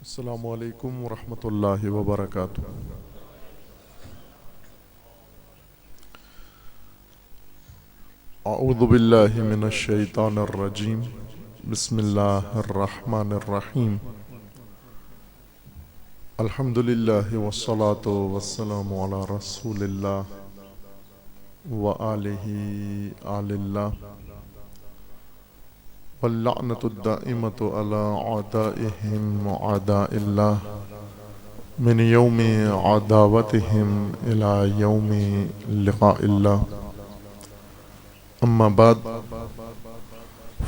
السلام علیکم ورحمۃ اللہ وبرکاتہ۔ اعوذ باللہ من الشیطان الرجیم، بسم اللہ الرحمن الرحیم۔ الحمد للہ والصلاة والسلام علی رسول اللہ وآلہ آل اللہ، واللعنۃ الدائمۃ علی اعدائہم اعداء اللہ من یوم عداوتہم الی یوم لقاء اللہ۔ اما بعد،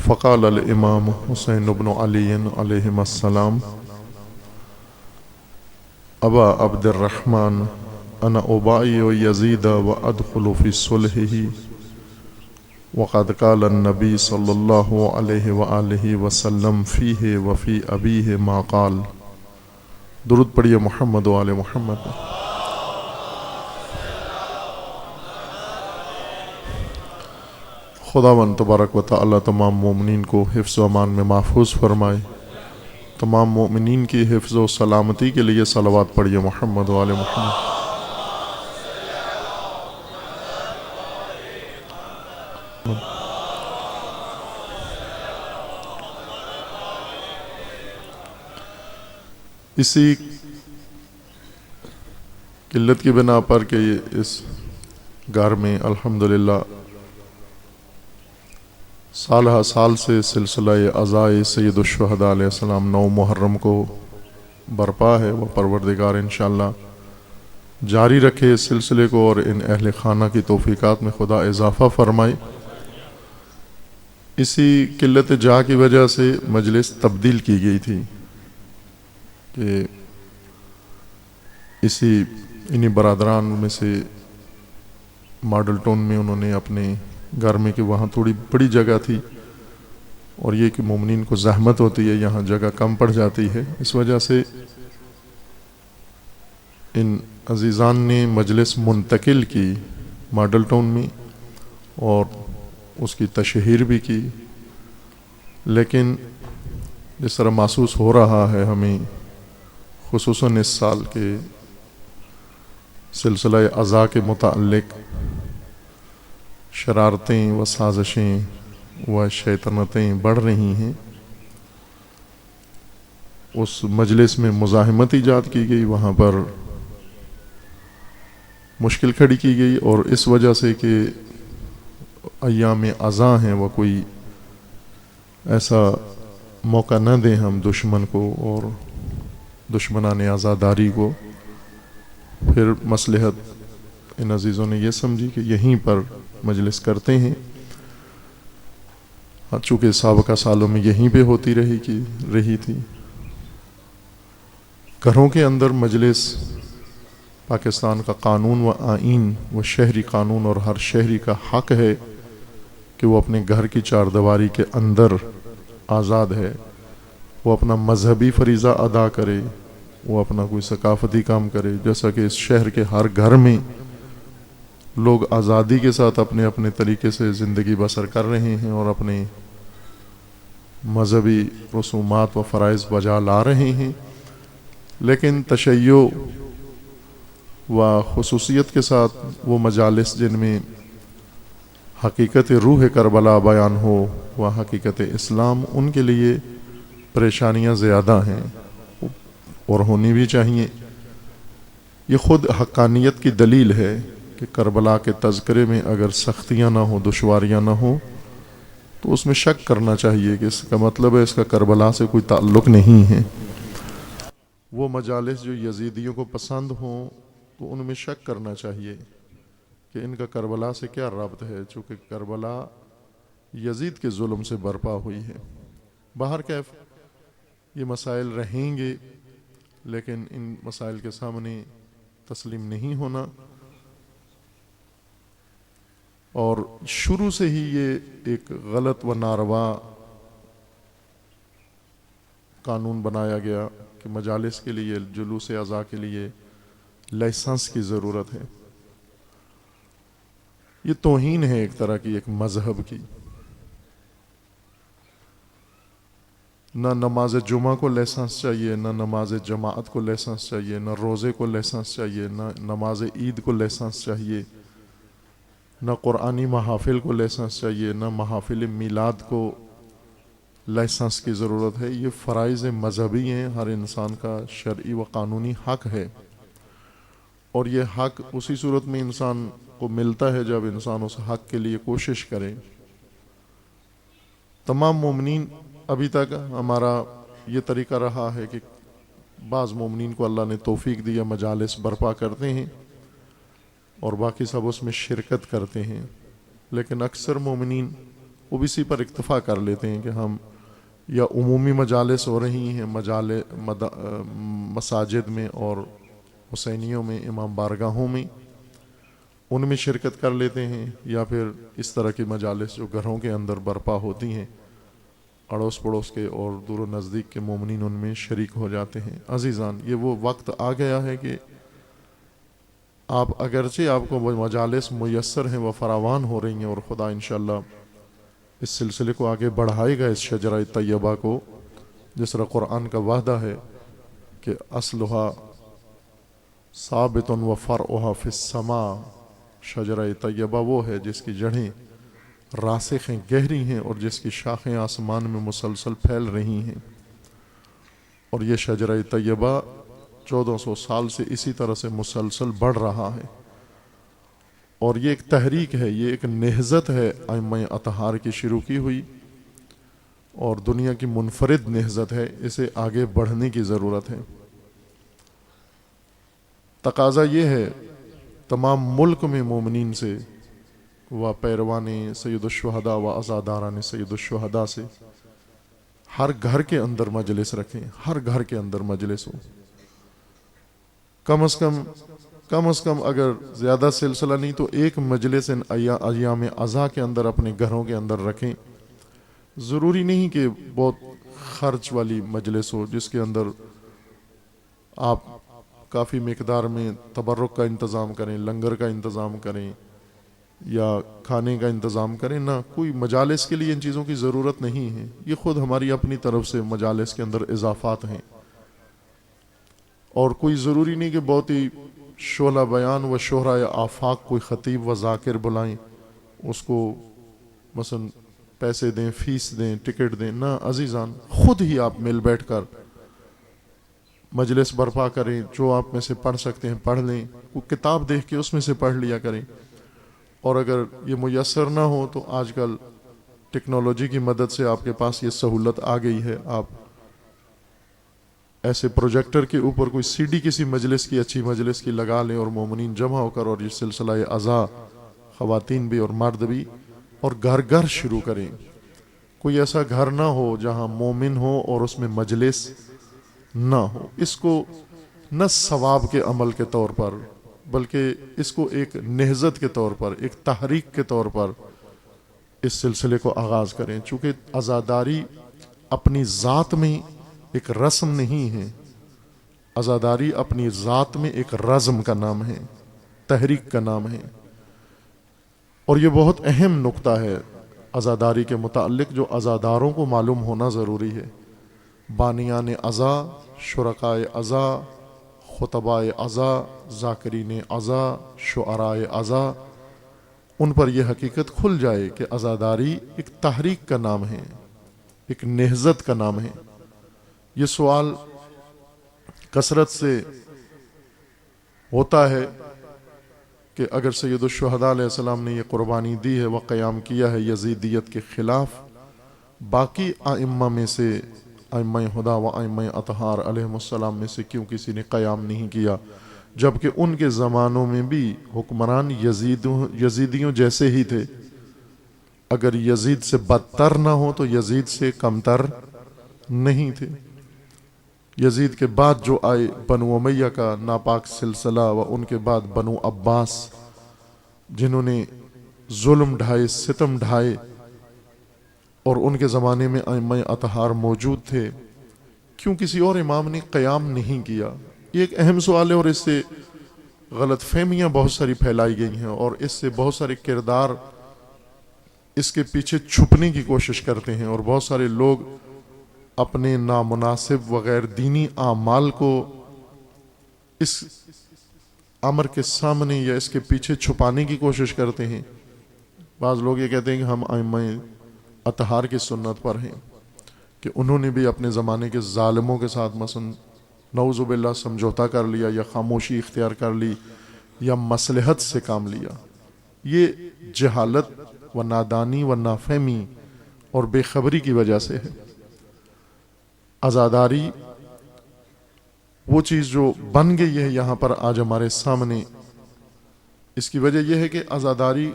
فقال الامام حسین بن علی علیہم السلام: ابا عبد الرحمن انا ابایع یزید وادخل فی صلحہ، وقد قال النبی صلی اللہ علیہ وآلہ وسلم فیہ وفی ابیہ ما قال۔ درود پڑھیے محمد و آل محمد۔ خداوند تبارک و تعالی تمام مومنین کو حفظ و امان میں محفوظ فرمائے۔ تمام مومنین کی حفظ و سلامتی کے لیے صلوات پڑھیے محمد و آل محمد۔ اسی قلت کی بنا پر کہ اس گھر میں الحمدللہ سال ہر سال سے سلسلہ عزائے سید الشہداء علیہ السلام 9 محرم کو برپا ہے، وہ پروردگار انشاءاللہ جاری رکھے اس سلسلے کو، اور ان اہل خانہ کی توفیقات میں خدا اضافہ فرمائے۔ اسی قلت جا کی وجہ سے مجلس تبدیل کی گئی تھی کہ انہی برادران میں سے ماڈل ٹاؤن میں انہوں نے اپنے گھر میں، کہ وہاں تھوڑی بڑی جگہ تھی، اور یہ کہ مومنین کو زحمت ہوتی ہے، یہاں جگہ کم پڑ جاتی ہے، اس وجہ سے ان عزیزان نے مجلس منتقل کی ماڈل ٹاؤن میں، اور اس کی تشہیر بھی کی۔ لیکن جس طرح محسوس ہو رہا ہے ہمیں، خصوصاً اس سال کے سلسلہ عزا کے متعلق شرارتیں و سازشیں و شیطنتیں بڑھ رہی ہیں۔ اس مجلس میں مزاحمت ایجاد کی گئی، وہاں پر مشکل کھڑی کی گئی، اور اس وجہ سے کہ ایام عزا ہیں، وہ کوئی ایسا موقع نہ دیں ہم دشمن کو اور دشمنان عزاداری کو۔ پھر مصلحت ان عزیزوں نے یہ سمجھی کہ یہیں پر مجلس کرتے ہیں، چونکہ سابقہ سالوں میں یہیں پہ ہوتی رہی تھی۔ گھروں کے اندر مجلس پاکستان کا قانون و آئین و شہری قانون، اور ہر شہری کا حق ہے کہ وہ اپنے گھر کی چاردیواری کے اندر آزاد ہے، وہ اپنا مذہبی فریضہ ادا کرے، وہ اپنا کوئی ثقافتی کام کرے، جیسا کہ اس شہر کے ہر گھر میں لوگ آزادی کے ساتھ اپنے اپنے طریقے سے زندگی بسر کر رہے ہیں، اور اپنے مذہبی رسومات و فرائض بجا لا رہے ہیں۔ لیکن تشیع و خصوصیت کے ساتھ وہ مجالس جن میں حقیقت روح کربلا بیان ہو و حقیقت اسلام، ان کے لیے پریشانیاں زیادہ ہیں اور ہونی بھی چاہیے۔ یہ خود حقانیت کی دلیل ہے کہ کربلا کے تذکرے میں اگر سختیاں نہ ہوں، دشواریاں نہ ہوں، تو اس میں شک کرنا چاہیے کہ اس کا مطلب ہے اس کا کربلا سے کوئی تعلق نہیں ہے۔ وہ مجالس جو یزیدیوں کو پسند ہوں تو ان میں شک کرنا چاہیے کہ ان کا کربلا سے کیا ربط ہے، چونکہ کربلا یزید کے ظلم سے برپا ہوئی ہے۔ بہرکیف یہ مسائل رہیں گے، لیکن ان مسائل کے سامنے تسلیم نہیں ہونا، اور شروع سے ہی یہ ایک غلط و ناروا قانون بنایا گیا کہ مجالس کے لیے، جلوس عزا کے لیے لائسنس کی ضرورت ہے۔ یہ توہین ہے ایک طرح کی، ایک مذہب کی۔ نہ نماز جمعہ کو لائسنس چاہیے، نہ نماز جماعت کو لائسنس چاہیے، نہ روزے کو لائسنس چاہیے، نہ نماز عید کو لائسنس چاہیے، نہ قرآنی محافل کو لائسنس چاہیے، نہ محافل میلاد کو لائسنس کی ضرورت ہے۔ یہ فرائض مذہبی ہیں، ہر انسان کا شرعی و قانونی حق ہے، اور یہ حق اسی صورت میں انسان کو ملتا ہے جب انسان اس حق کے لیے کوشش کرے۔ تمام مومنین، ابھی تک ہمارا یہ طریقہ رہا ہے کہ بعض مومنین کو اللہ نے توفیق دیا، مجالس برپا کرتے ہیں اور باقی سب اس میں شرکت کرتے ہیں، لیکن اکثر مومنین وہ بھی اسی پر اکتفا کر لیتے ہیں کہ ہم یا عمومی مجالس ہو رہی ہیں مساجد میں اور حسینیوں میں، امام بارگاہوں میں، ان میں شرکت کر لیتے ہیں، یا پھر اس طرح کی مجالس جو گھروں کے اندر برپا ہوتی ہیں، اڑوس پڑوس کے اور دور و نزدیک کے مومنین ان میں شریک ہو جاتے ہیں۔ عزیزان، یہ وہ وقت آ گیا ہے کہ آپ اگرچہ آپ کو مجالس میسر ہیں، وہ فراوان ہو رہی ہیں، اور خدا انشاءاللہ اس سلسلے کو آگے بڑھائے گا، اس شجرہ طیبہ کو، جس طرح قرآن کا وعدہ ہے کہ اصلھا ثابت و فرعھا فی السماء۔ شجرہ طیبہ وہ ہے جس کی جڑیں راسخ ہیں، گہری ہیں، اور جس کی شاخیں آسمان میں مسلسل پھیل رہی ہیں، اور یہ شجرہ طیبہ 1400 سال سے اسی طرح سے مسلسل بڑھ رہا ہے، اور یہ ایک تحریک ہے، یہ ایک نہضت ہے ائمہ اطہار کی شروع کی ہوئی، اور دنیا کی منفرد نہضت ہے، اسے آگے بڑھنے کی ضرورت ہے۔ تقاضا یہ ہے تمام ملک میں مومنین سے و پیروان سید الشہداء و عزاداران سید الشہداء سے ہر گھر کے اندر مجلس رکھیں، ہر گھر کے اندر مجلس ہو، کم از کم اگر زیادہ سلسلہ نہیں تو ایک مجلس ان ایام عزا کے اندر اپنے گھروں کے اندر رکھیں۔ ضروری نہیں کہ بہت خرچ والی مجلس ہو جس کے اندر آپ کافی مقدار میں تبرک کا انتظام کریں، لنگر کا انتظام کریں یا کھانے کا انتظام کریں، نہ، کوئی مجالس کے لیے ان چیزوں کی ضرورت نہیں ہے، یہ خود ہماری اپنی طرف سے مجالس کے اندر اضافات ہیں، اور کوئی ضروری نہیں کہ بہت ہی شعلہ بیان و شہرائے آفاق کوئی خطیب و ذاکر بلائیں، اس کو مثلا پیسے دیں، فیس دیں، ٹکٹ دیں، نہ عزیزان، خود ہی آپ مل بیٹھ کر مجلس برپا کریں، جو آپ میں سے پڑھ سکتے ہیں پڑھ لیں، کوئی کتاب دیکھ کے اس میں سے پڑھ لیا کریں، اور اگر یہ میسر نہ ہو تو آج کل ٹیکنالوجی کی مدد سے آپ کے پاس یہ سہولت آ گئی ہے، آپ ایسے پروجیکٹر کے اوپر کوئی سی ڈی کسی مجلس کی، اچھی مجلس کی لگا لیں، اور مومنین جمع ہو کر اور یہ سلسلہ عزا، خواتین بھی اور مرد بھی، اور گھر گھر شروع کریں۔ کوئی ایسا گھر نہ ہو جہاں مومن ہو اور اس میں مجلس نہ ہو، اس کو نہ ثواب کے عمل کے طور پر بلکہ اس کو ایک نہضت کے طور پر، ایک تحریک کے طور پر اس سلسلے کو آغاز کریں، چونکہ عزاداری اپنی ذات میں ایک رسم نہیں ہے، عزاداری اپنی ذات میں ایک رزم کا نام ہے، تحریک کا نام ہے، اور یہ بہت اہم نقطہ ہے عزاداری کے متعلق جو عزاداروں کو معلوم ہونا ضروری ہے۔ بانیان عزا، شرکائے عزا، خطبائے عزا، ذاکرین عزا، شعرائے عزا، ان پر یہ حقیقت کھل جائے کہ عزاداری ایک تحریک کا نام ہے، ایک نہضت کا نام ہے۔ یہ سوال کثرت سے ہوتا ہے کہ اگر سید الشہداء علیہ السلام نے یہ قربانی دی ہے، وہ قیام کیا ہے یزیدیت کے خلاف، باقی ائمہ میں سے، ائمہ ہدا و ائمہ اطہار علیہ السلام میں سے کیوں کسی نے قیام نہیں کیا، جبکہ ان کے زمانوں میں بھی حکمران یزیدیوں جیسے ہی تھے، اگر یزید سے بدتر نہ ہو تو یزید سے کمتر نہیں تھے۔ یزید کے بعد جو آئے بنو امیہ کا ناپاک سلسلہ، و ان کے بعد بنو عباس، جنہوں نے ظلم ڈھائے، ستم ڈھائے، اور ان کے زمانے میں ائمہ اطہار موجود تھے، کیوں کسی اور امام نے قیام نہیں کیا؟ یہ ایک اہم سوال ہے، اور اس سے غلط فہمیاں بہت ساری پھیلائی گئی ہیں، اور اس سے بہت سارے کردار اس کے پیچھے چھپنے کی کوشش کرتے ہیں، اور بہت سارے لوگ اپنے نامناسب وغیر دینی اعمال کو اس امر کے سامنے یا اس کے پیچھے چھپانے کی کوشش کرتے ہیں. بعض لوگ یہ کہتے ہیں کہ ہم ائمہ اطہار کی سنت پر ہیں کہ انہوں نے بھی اپنے زمانے کے ظالموں کے ساتھ مثلا نعوذ باللہ سمجھوتا کر لیا یا خاموشی اختیار کر لی یا مصلحت سے کام لیا. یہ جہالت و نادانی و نافہمی اور بے خبری کی وجہ سے ہے. عزاداری وہ چیز جو بن گئی ہے یہاں پر آج ہمارے سامنے، اس کی وجہ یہ ہے کہ عزاداری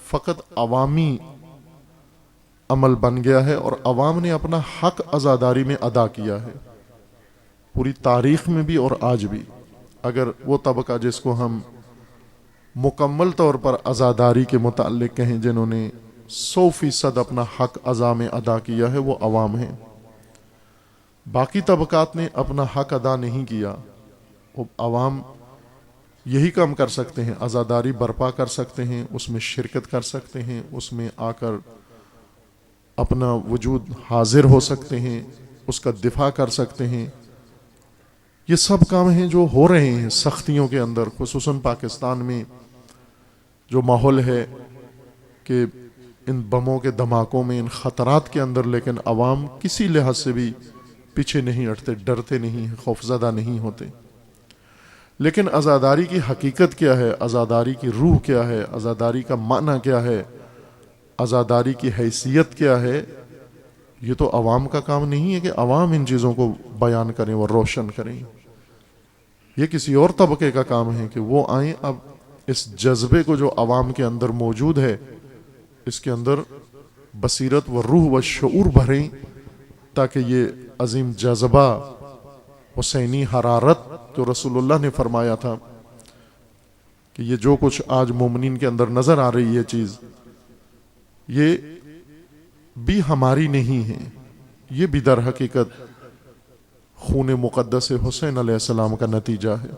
فقط عوامی عمل بن گیا ہے اور عوام نے اپنا حق عزاداری میں ادا کیا ہے. پوری تاریخ میں بھی اور آج بھی اگر وہ طبقہ جس کو ہم مکمل طور پر عزاداری کے متعلق کہیں، جنہوں نے 100% اپنا حق عزا میں ادا کیا ہے، وہ عوام ہیں. باقی طبقات نے اپنا حق ادا نہیں کیا. عوام یہی کام کر سکتے ہیں، عزاداری برپا کر سکتے ہیں، اس میں شرکت کر سکتے ہیں، اس میں آ کر اپنا وجود حاضر ہو سکتے ہیں، اس کا دفاع کر سکتے ہیں. یہ سب کام ہیں جو ہو رہے ہیں سختیوں کے اندر، خصوصاً پاکستان میں جو ماحول ہے کہ ان بموں کے دھماکوں میں، ان خطرات کے اندر، لیکن عوام کسی لحاظ سے بھی پیچھے نہیں ہٹتے، ڈرتے نہیں ہیں، خوفزدہ نہیں ہوتے. لیکن عزاداری کی حقیقت کیا ہے؟ عزاداری کی روح کیا ہے؟ عزاداری کا معنی کیا ہے؟ عزاداری کی حیثیت کیا ہے؟ یہ تو عوام کا کام نہیں ہے کہ عوام ان چیزوں کو بیان کریں اور روشن کریں. یہ کسی اور طبقے کا کام ہے کہ وہ آئیں، اب اس جذبے کو جو عوام کے اندر موجود ہے اس کے اندر بصیرت و روح و شعور بھریں، تاکہ یہ عظیم جذبہ، حسینی حرارت جو رسول اللہ نے فرمایا تھا کہ یہ جو کچھ آج مومنین کے اندر نظر آ رہی ہے چیز، یہ بھی ہماری نہیں ہے، یہ بھی در حقیقت خون مقدس حسین علیہ السلام کا نتیجہ ہے.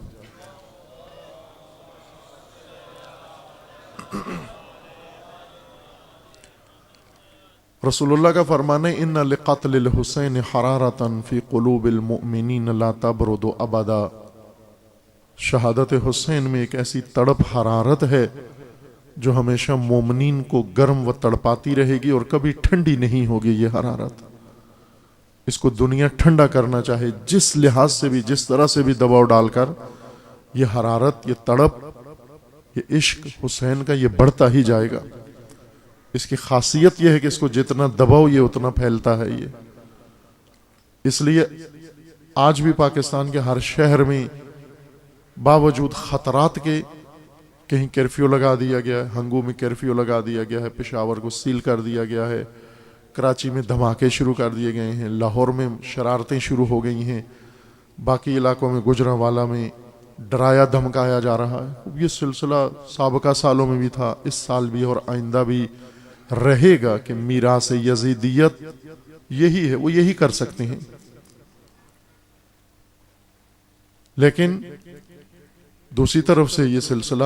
رسول اللہ کا فرمانا ہے ان لقتل الحسین حرارتا فی قلوب المؤمنین لا تبرد ابدا. شہادت حسین میں ایک ایسی تڑپ حرارت ہے جو ہمیشہ مومنین کو گرم و تڑپاتی رہے گی اور کبھی ٹھنڈی نہیں ہوگی. یہ حرارت، اس کو دنیا ٹھنڈا کرنا چاہے جس لحاظ سے بھی، جس طرح سے بھی دباؤ ڈال کر، یہ حرارت، یہ تڑپ، یہ عشق حسین کا یہ بڑھتا ہی جائے گا. اس کی خاصیت یہ ہے کہ اس کو جتنا دباؤ یہ اتنا پھیلتا ہے. یہ اس لیے آج بھی پاکستان کے ہر شہر میں باوجود خطرات کے کہیں کرفیو لگا دیا گیا ہے، ہنگو میں کرفیو لگا دیا گیا ہے، پشاور کو سیل کر دیا گیا ہے، کراچی میں دھماکے شروع کر دیے گئے ہیں، لاہور میں شرارتیں شروع ہو گئی ہیں، باقی علاقوں میں گجرانوالہ میں ڈرایا دھمکایا جا رہا ہے. یہ سلسلہ سابقہ سالوں میں بھی تھا، اس سال بھی اور آئندہ بھی رہے گا کہ میراث یزیدیت یہی ہے، وہ یہی کر سکتے ہیں. لیکن دوسری طرف سے یہ سلسلہ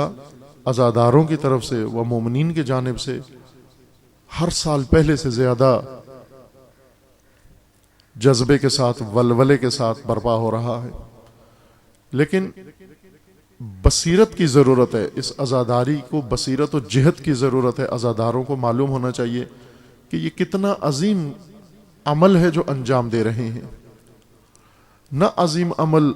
عزاداروں کی طرف سے و مومنین کی جانب سے ہر سال پہلے سے زیادہ جذبے کے ساتھ، ولولے کے ساتھ برپا ہو رہا ہے. لیکن بصیرت کی ضرورت ہے، اس عزاداری کو بصیرت و جہت کی ضرورت ہے. عزاداروں کو معلوم ہونا چاہیے کہ یہ کتنا عظیم عمل ہے جو انجام دے رہے ہیں. نہ عظیم عمل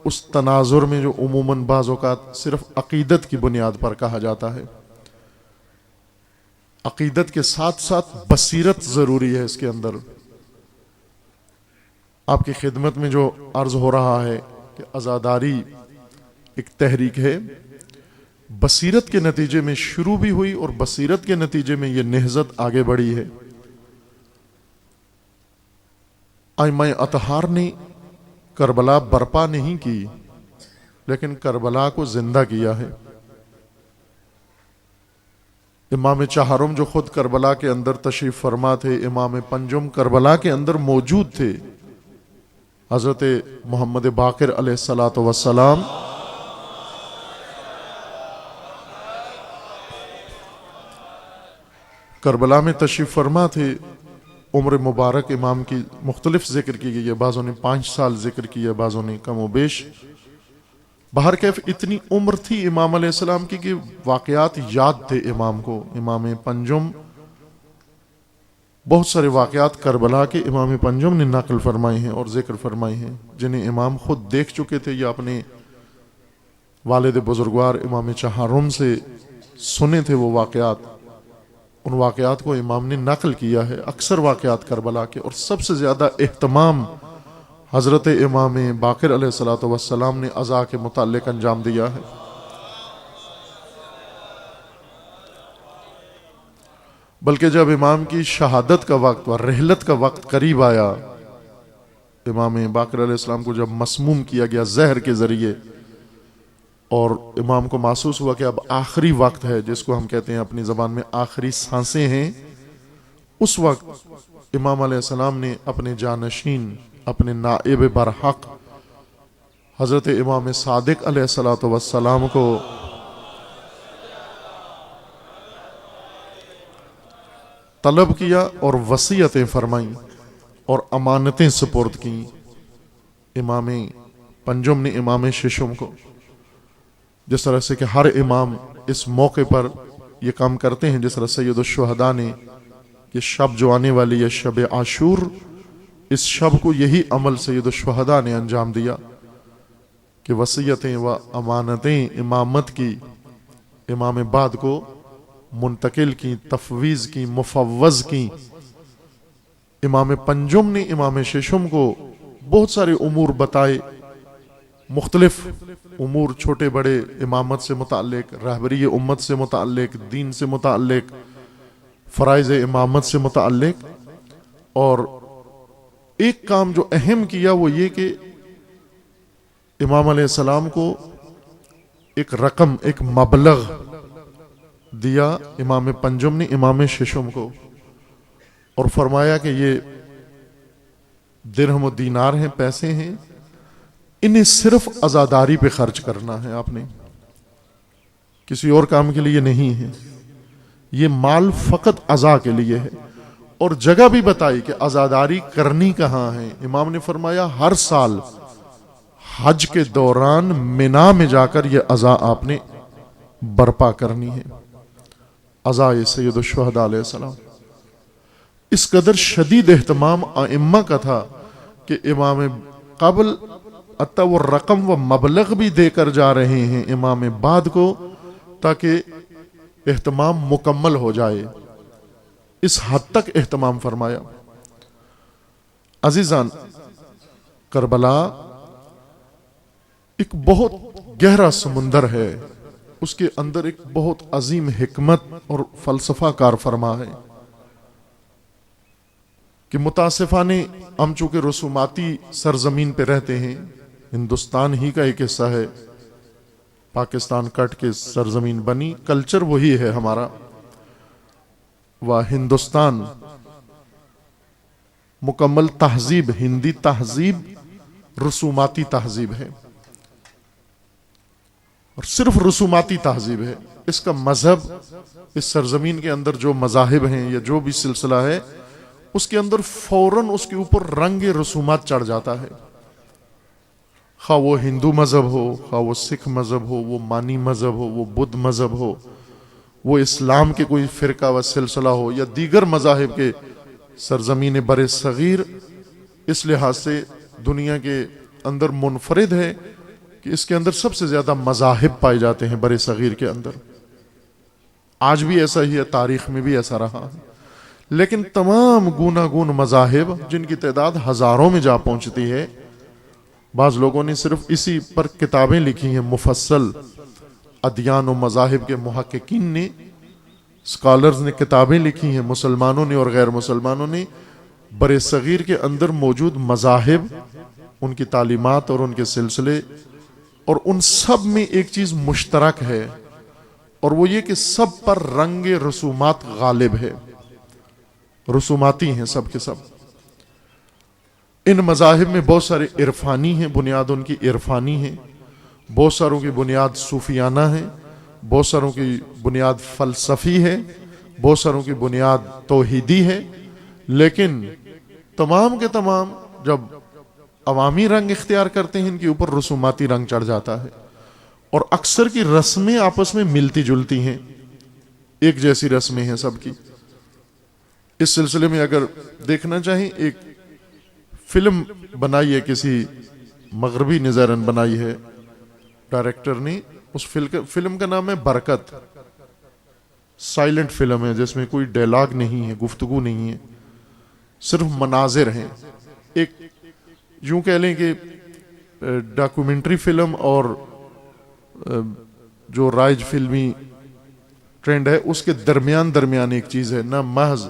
اس تناظر میں جو عموماً بعض اوقات صرف عقیدت کی بنیاد پر کہا جاتا ہے. عقیدت کے ساتھ ساتھ بصیرت ضروری ہے اس کے اندر. آپ کی خدمت میں جو عرض ہو رہا ہے کہ عزاداری ایک تحریک ہے، بصیرت کے نتیجے میں شروع بھی ہوئی اور بصیرت کے نتیجے میں یہ نہضت آگے بڑھی ہے. ائمہ اطہار نے کربلا برپا نہیں کی لیکن کربلا کو زندہ کیا ہے. امام چہارم جو خود کربلا کے اندر تشریف فرما تھے، امام پنجم کربلا کے اندر موجود تھے، حضرت محمد باقر علیہ الصلاۃ والسلام کربلا میں تشریف فرما تھے. عمر مبارک امام کی مختلف ذکر کی گئی ہے، بعضوں نے 5 سال ذکر کی ہے، بعضوں نے کم و بیش۔ بہرکیف اتنی عمر تھی امام علیہ السلام کی کہ واقعات یاد تھے امام کو۔ امام پنجم بہت سارے واقعات کربلا کے امام پنجم نے نقل فرمائے ہیں اور ذکر فرمائے ہیں، جنہیں امام خود دیکھ چکے تھے یا اپنے والد بزرگوار امام چہارم سے سنے تھے وہ واقعات۔ ان واقعات کو امام نے نقل کیا ہے، اکثر واقعات کربلا کے، اور سب سے زیادہ اہتمام حضرت امام باقر علیہ الصلوۃ والسلام نے عزا کے متعلق انجام دیا ہے۔ بلکہ جب امام کی شہادت کا وقت اور رحلت کا وقت قریب آیا، امام باقر علیہ السلام کو جب مسموم کیا گیا زہر کے ذریعے، اور امام کو محسوس ہوا کہ اب آخری وقت ہے، جس کو ہم کہتے ہیں اپنی زبان میں آخری سانسیں ہیں، اس وقت امام علیہ السلام نے اپنے جانشین، اپنے نائب برحق حضرت امام صادق علیہ الصلوۃ والسلام کو طلب کیا اور وصیتیں فرمائیں اور امانتیں سپرد کیں امام پنجم نے امام ششم کو۔ جس طرح سے کہ ہر امام اس موقع پر یہ کام کرتے ہیں، جس طرح سید الشہداء نے یہ شب جو آنے والی ہے شب عاشور، اس شب کو یہی عمل سید الشہداء نے انجام دیا کہ وصیتیں و امانتیں امامت کی امام بعد کو منتقل کی، تفویض کی، مفوض کی۔ امام پنجم نے امام ششم کو بہت سارے امور بتائے، مختلف امور، چھوٹے بڑے، امامت سے متعلق، رہبری امت سے متعلق، دین سے متعلق، فرائض امامت سے متعلق۔ اور ایک کام جو اہم کیا وہ یہ کہ امام علیہ السلام کو ایک رقم، ایک مبلغ دیا امام پنجم نے امام ششم کو، اور فرمایا کہ یہ درہم و دینار ہیں، پیسے ہیں، انہیں صرف عزاداری پہ خرچ کرنا ہے، آپ نے کسی اور کام کے لیے نہیں ہے، یہ مال فقط عزا کے لیے ہے۔ اور جگہ بھی بتائی کہ عزاداری کرنی کہاں ہے۔ امام نے فرمایا ہر سال حج کے دوران منا میں جا کر یہ عزا آپ نے برپا کرنی ہے، عزا سید الشہداء علیہ السلام۔ اس قدر شدید اہتمام ائمہ کا تھا کہ امام قبل اتا وہ رقم و مبلغ بھی دے کر جا رہے ہیں امام بعد کو، تاکہ اہتمام مکمل ہو جائے۔ اس حد تک اہتمام فرمایا۔ عزیزان، کربلا ایک بہت گہرا سمندر ہے، اس کے اندر ایک بہت عظیم حکمت اور فلسفہ کار فرما ہے کہ متاسفانہ ہم چونکہ رسوماتی سرزمین پہ رہتے ہیں، ہندوستان ہی کا ایک حصہ ہے، پاکستان کٹ کے سرزمین بنی، کلچر وہی ہے ہمارا، وہ ہندوستان مکمل تہذیب، ہندی تہذیب رسوماتی تہذیب ہے، اور صرف رسوماتی تہذیب ہے۔ اس کا مذہب، اس سرزمین کے اندر جو مذاہب ہیں یا جو بھی سلسلہ ہے، اس کے اندر فوراً اس کے اوپر رنگ رسومات چڑھ جاتا ہے، خواہ وہ ہندو مذہب ہو، خواہ وہ سکھ مذہب ہو، وہ مانی مذہب ہو، وہ بدھ مذہب ہو، وہ اسلام کے کوئی فرقہ و سلسلہ ہو، یا دیگر مذاہب کے سرزمین بر صغیر اس لحاظ سے دنیا کے اندر منفرد ہے کہ اس کے اندر سب سے زیادہ مذاہب پائے جاتے ہیں بر صغیر کے اندر۔ آج بھی ایسا ہی ہے، تاریخ میں بھی ایسا رہا ہے، لیکن تمام گوناگون مذاہب جن کی تعداد ہزاروں میں جا پہنچتی ہے، بعض لوگوں نے صرف اسی پر کتابیں لکھی ہیں مفصل، ادیان و مذاہب کے محققین نے، اسکالرز نے کتابیں لکھی ہیں، مسلمانوں نے اور غیر مسلمانوں نے، بر صغیر کے اندر موجود مذاہب، ان کی تعلیمات اور ان کے سلسلے، اور ان سب میں ایک چیز مشترک ہے، اور وہ یہ کہ سب پر رنگ رسومات غالب ہے، رسوماتی ہیں سب کے سب۔ ان مذاہب میں بہت سارے عرفانی ہیں، بنیاد ان کی عرفانی ہے، بہت ساروں کی بنیاد صوفیانہ ہے، بہت ساروں کی بنیاد فلسفی ہے، بہت ساروں کی بنیاد توحیدی ہے، لیکن تمام کے تمام جب عوامی رنگ اختیار کرتے ہیں ان کے اوپر رسوماتی رنگ چڑھ جاتا ہے، اور اکثر کی رسمیں آپس میں ملتی جلتی ہیں، ایک جیسی رسمیں ہیں سب کی۔ اس سلسلے میں اگر دیکھنا چاہیں، ایک فلم بنائی ہے، کسی مغربی نظرن بنائی ہے ڈائریکٹر نے، اس فلم کا نام ہے برکت۔ سائلنٹ فلم ہے جس میں کوئی ڈائلاگ نہیں ہے، گفتگو نہیں ہے، صرف مناظر ہیں۔ ایک یوں کہہ لیں کہ ڈاکومنٹری فلم اور جو رائج فلمی ٹرینڈ ہے اس کے درمیان ایک چیز ہے، نہ محض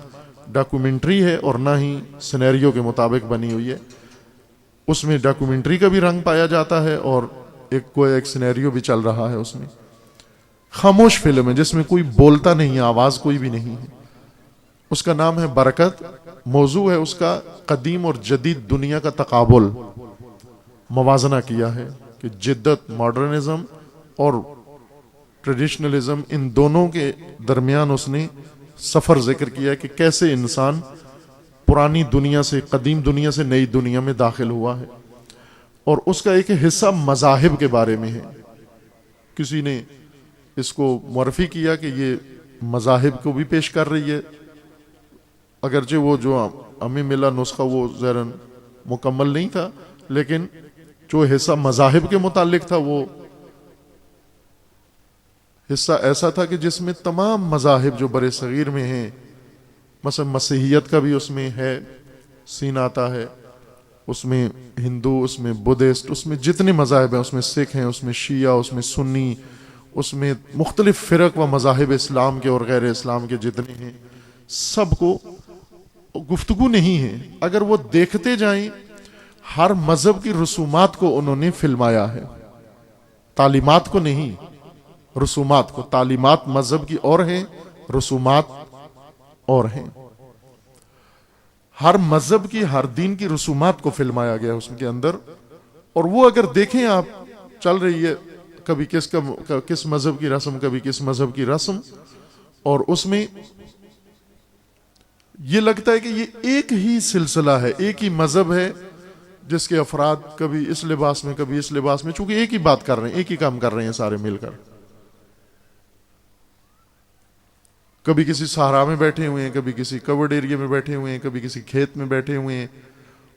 ڈاکومنٹری ہے اور نہ ہی سینیریو کے مطابق بنی ہوئی ہے۔ اس میں ڈاکومنٹری کا بھی رنگ پایا جاتا ہے اور ایک سینیریو بھی چل رہا ہے اس میں۔ خاموش فلم ہے جس میں کوئی بولتا نہیں ہے، آواز کوئی بھی نہیں ہے۔ اس کا نام ہے برکت۔ موضوع ہے اس کا قدیم اور جدید دنیا کا تقابل، موازنہ کیا ہے کہ جدت، ماڈرنزم اور ٹریڈیشنلزم، ان دونوں کے درمیان اس نے سفر ذکر کیا کہ کیسے انسان پرانی دنیا سے، قدیم دنیا سے نئی دنیا میں داخل ہوا ہے۔ اور اس کا ایک حصہ مذاہب کے بارے میں ہے۔ کسی نے اس کو معرفی کیا کہ یہ مذاہب کو بھی پیش کر رہی ہے، اگرچہ وہ جو ہمیں ملا نسخہ وہ ذرن مکمل نہیں تھا، لیکن جو حصہ مذاہب کے متعلق تھا وہ حصہ ایسا تھا کہ جس میں تمام مذاہب جو برِ صغیر میں ہیں، مثلا مسیحیت کا بھی اس میں ہے، سین آتا ہے، اس میں ہندو، اس میں بدھسٹ، اس میں جتنے مذاہب ہیں، اس میں سکھ ہیں، اس میں شیعہ، اس میں سنی، اس میں مختلف فرق و مذاہب اسلام کے اور غیر اسلام کے جتنے ہیں، سب کو گفتگو نہیں ہے۔ اگر وہ دیکھتے جائیں، ہر مذہب کی رسومات کو انہوں نے فلمایا ہے، تعلیمات کو نہیں، رسومات کو۔ تعلیمات مذہب کی اور ہیں، رسومات اور ہیں۔ ہر مذہب کی، ہر دین کی رسومات کو فلمایا گیا اس کے اندر، اور وہ اگر دیکھیں آپ، چل رہی ہے کبھی کس مذہب کی رسم، کبھی کس مذہب کی رسم، اور اس میں یہ لگتا ہے کہ یہ ایک ہی سلسلہ ہے، ایک ہی مذہب ہے، جس کے افراد کبھی اس لباس میں، کبھی اس لباس میں، چونکہ ایک ہی بات کر رہے ہیں، ایک ہی کام کر رہے ہیں سارے مل کر۔ کبھی کسی صحرا میں بیٹھے ہوئے ہیں، کبھی کسی کورڈ ایریا میں بیٹھے ہوئے ہیں، کبھی کسی کھیت میں بیٹھے ہوئے ہیں،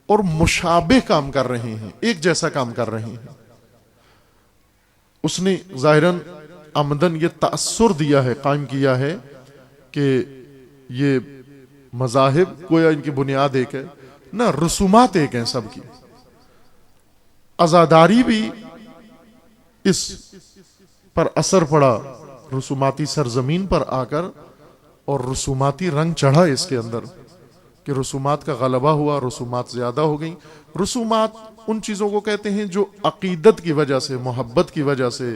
اور مشابہ کام کر رہے ہیں، ایک جیسا کام کر رہے ہیں۔ اس نے ظاہراً عمدن یہ تأثر دیا ہے، قائم کیا ہے کہ یہ مذاہب گویا ان کی بنیاد ایک ہے، نہ رسومات ایک ہیں سب کی۔ عزاداری بھی اس پر اثر پڑا، رسوماتی سرزمین پر آ کر، اور رسوماتی رنگ چڑھا اس کے اندر کہ رسومات کا غلبہ ہوا، رسومات زیادہ ہو گئیں۔ رسومات ان چیزوں کو کہتے ہیں جو عقیدت کی وجہ سے، محبت کی وجہ سے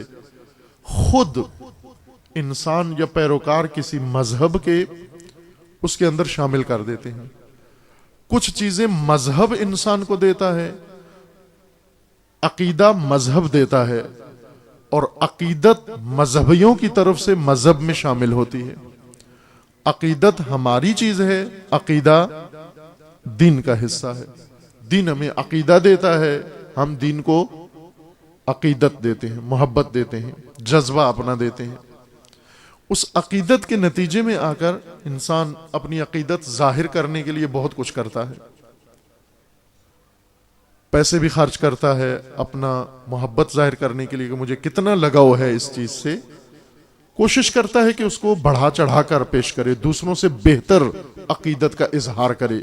خود انسان یا پیروکار کسی مذہب کے اس کے اندر شامل کر دیتے ہیں۔ کچھ چیزیں مذہب انسان کو دیتا ہے، عقیدہ مذہب دیتا ہے، اور عقیدت مذہبیوں کی طرف سے مذہب میں شامل ہوتی ہے۔ عقیدت ہماری چیز ہے، عقیدہ دین کا حصہ ہے۔ دین ہمیں عقیدہ دیتا ہے، ہم دین کو عقیدت دیتے ہیں، محبت دیتے ہیں، جذبہ اپنا دیتے ہیں۔ اس عقیدت کے نتیجے میں آ کر انسان اپنی عقیدت ظاہر کرنے کے لیے بہت کچھ کرتا ہے، پیسے بھی خرچ کرتا ہے اپنا محبت ظاہر کرنے کے لیے کہ مجھے کتنا لگاؤ ہے اس چیز سے، کوشش کرتا ہے کہ اس کو بڑھا چڑھا کر پیش کرے، دوسروں سے بہتر عقیدت کا اظہار کرے،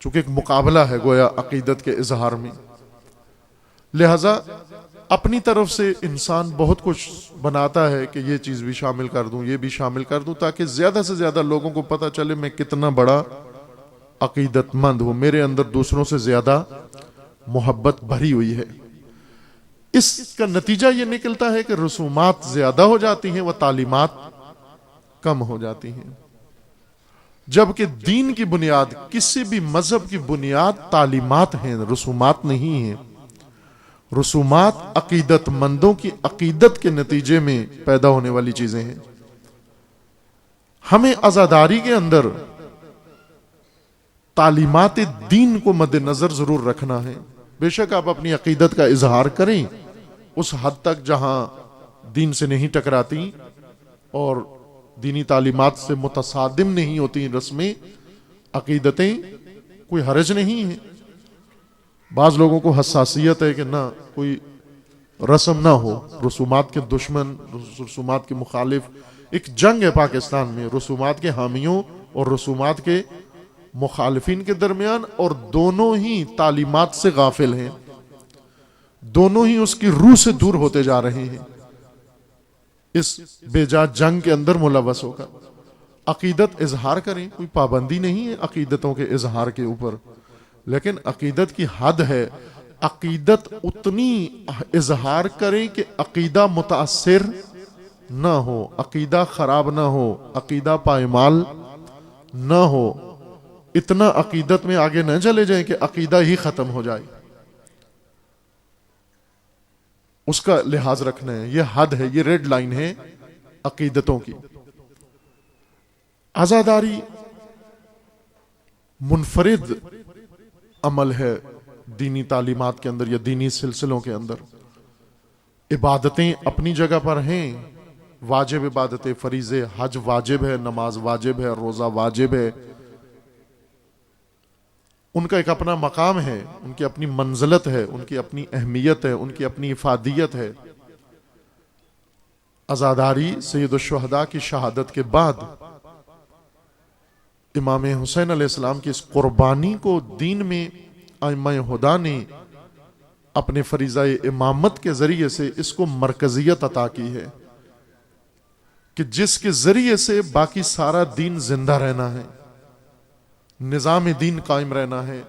چونکہ ایک مقابلہ ہے گویا عقیدت کے اظہار میں۔ لہذا اپنی طرف سے انسان بہت کچھ بناتا ہے کہ یہ چیز بھی شامل کر دوں، یہ بھی شامل کر دوں، تاکہ زیادہ سے زیادہ لوگوں کو پتہ چلے میں کتنا بڑا عقیدت مند ہوں، میرے اندر دوسروں سے زیادہ محبت بھری ہوئی ہے۔ اس کا نتیجہ یہ نکلتا ہے کہ رسومات زیادہ ہو جاتی ہیں، وہ تعلیمات کم ہو جاتی ہیں، جبکہ دین کی بنیاد، کسی بھی مذہب کی بنیاد تعلیمات ہیں، رسومات نہیں ہیں۔ رسومات عقیدت مندوں کی عقیدت کے نتیجے میں پیدا ہونے والی چیزیں ہیں۔ ہمیں عزاداری کے اندر تعلیمات دین کو مد نظر ضرور رکھنا ہے. بے شک آپ اپنی عقیدت کا اظہار کریں اس حد تک جہاں دین سے نہیں ٹکراتی اور دینی تعلیمات سے متصادم نہیں ہوتی رسمیں عقیدتیں، کوئی حرج نہیں ہے. بعض لوگوں کو حساسیت ہے کہ نہ کوئی رسم نہ ہو، رسومات کے دشمن، رسومات کے مخالف. ایک جنگ ہے پاکستان میں رسومات کے حامیوں اور رسومات کے مخالفین کے درمیان، اور دونوں ہی تعلیمات سے غافل ہیں، دونوں ہی اس کی روح سے دور ہوتے جا رہے ہیں. اس بے جا جنگ کے اندر ملوث ہو کر عقیدت اظہار کریں، کوئی پابندی نہیں ہے عقیدتوں کے اظہار کے اوپر، لیکن عقیدت کی حد ہے. عقیدت اتنی اظہار کریں کہ عقیدہ متاثر نہ ہو، عقیدہ خراب نہ ہو، عقیدہ پائمال نہ ہو. اتنا عقیدت میں آگے نہ چلے جائیں کہ عقیدہ ہی ختم ہو جائے. اس کا لحاظ رکھنا ہے. یہ حد ہے، یہ ریڈ لائن ہے عقیدتوں کی. عزاداری منفرد عمل ہے دینی تعلیمات کے اندر یا دینی سلسلوں کے اندر. عبادتیں اپنی جگہ پر ہیں، واجب عبادتیں، فریضے، حج واجب ہے، نماز واجب ہے، روزہ واجب ہے. ان کا ایک اپنا مقام ہے، ان کی اپنی منزلت ہے، ان کی اپنی اہمیت ہے، ان کی اپنی افادیت ہے. عزاداری سید الشہداء کی شہادت کے بعد امام حسین علیہ السلام کی اس قربانی کو دین میں ائمہ ہدیٰ نے اپنے فریضہ امامت کے ذریعے سے اس کو مرکزیت عطا کی ہے کہ جس کے ذریعے سے باقی سارا دین زندہ رہنا ہے، نظام دین قائم رہنا ہے،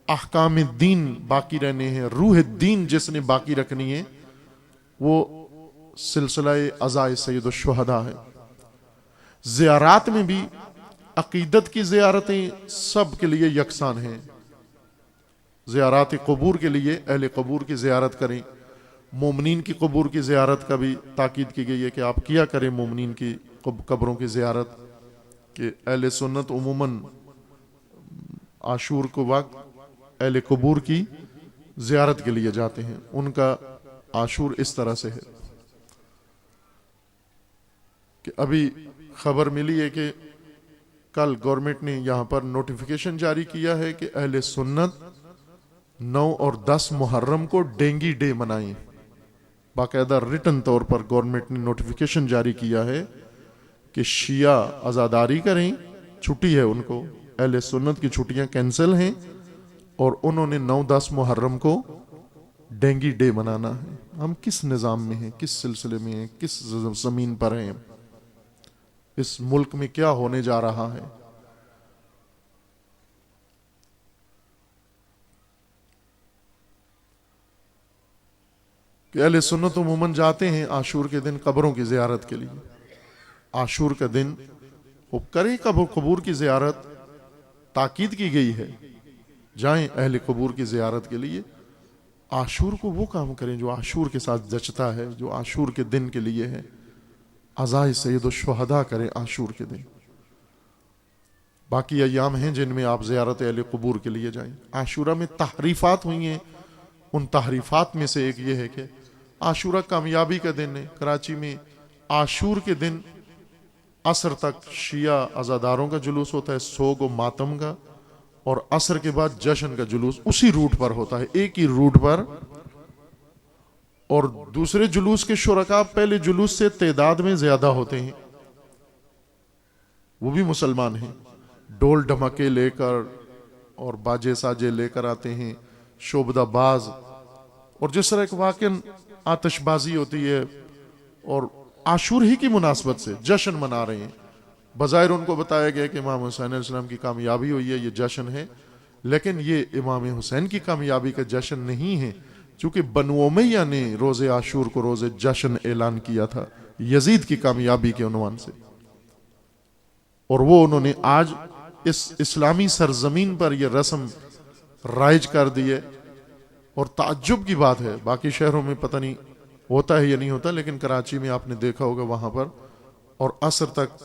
احکام دین باقی رہنے ہیں. روح دین جس نے باقی رکھنی ہے وہ سلسلہ عزائے سید الشہداء ہے. زیارات میں بھی عقیدت کی زیارتیں سب کے لیے یکساں ہیں. زیارات قبور کے لیے اہل قبور کی زیارت کریں. مومنین کی قبور کی زیارت کا بھی تاکید کی گئی ہے کہ آپ کیا کریں مومنین کی قبروں کی زیارت. کہ اہل سنت عموماً عاشور کو وقت اہل قبور کی زیارت کے لیے جاتے ہیں. ان کا عاشور اس طرح سے ہے کہ ابھی خبر ملی ہے کہ کل گورنمنٹ نے یہاں پر نوٹیفیکیشن جاری کیا ہے کہ اہل سنت 9 اور 10 محرم کو ڈینگی ڈے منائیں. باقاعدہ ریٹن طور پر گورنمنٹ نے نوٹیفیکیشن جاری کیا ہے کہ شیعہ عزاداری کریں، چھٹی ہے ان کو، اہل سنت کی چھٹیاں کینسل ہیں، اور انہوں نے 9-10 محرم کو ڈینگی ڈے منانا ہے. ہم کس نظام میں ہیں، کس سلسلے میں ہیں، کس زمین پر ہیں، اس ملک میں کیا ہونے جا رہا ہے. کہ اہل سنت عموماً جاتے ہیں عاشور کے دن قبروں کی زیارت کے لیے. عاشور کا دن وہ کریں قبور کی زیارت، تاکید کی گئی ہے جائیں اہل قبور کی زیارت کے لیے. عاشور کو وہ کام کریں جو عاشور کے ساتھ جچتا ہے، جو عاشور کے دن کے لیے ہے. عزائے سید الشہداء کریں عاشور کے دن. باقی ایام ہیں جن میں آپ زیارت اہل قبور کے لیے جائیں. عاشورہ میں تحریفات ہوئی ہیں، ان تحریفات میں سے ایک یہ ہے کہ عاشورہ کامیابی کا دن ہے. کراچی میں عاشور کے دن عصر تک شیعہ عزاداروں کا جلوس ہوتا ہے، سوگ و ماتم کا، اور عصر کے بعد جشن کا جلوس اسی روٹ پر ہوتا ہے، ایک ہی روٹ پر. اور دوسرے جلوس کے شرکاء پہلے جلوس سے تعداد میں زیادہ ہوتے ہیں، وہ بھی مسلمان ہیں. ڈول ڈھمکے لے کر اور باجے ساجے لے کر آتے ہیں، شوبدہ باز، اور جس طرح ایک واقع آتش بازی ہوتی ہے، اور عاشور ہی کی مناسبت سے جشن منا رہے ہیں. بظاہر ان کو بتایا گیا کہ امام حسین علیہ السلام کی کامیابی ہوئی ہے، یہ جشن ہے، لیکن یہ امام حسین کی کامیابی کا جشن نہیں ہے، چونکہ بنو امیہ نے روز عاشور کو روز جشن اعلان کیا تھا یزید کی کامیابی کے عنوان سے. اور وہ انہوں نے آج اس اسلامی سرزمین پر یہ رسم رائج کر دی ہے. اور تعجب کی بات ہے، باقی شہروں میں پتہ نہیں ہوتا ہے یا نہیں ہوتا، لیکن کراچی میں آپ نے دیکھا ہوگا وہاں پر، اور عصر تک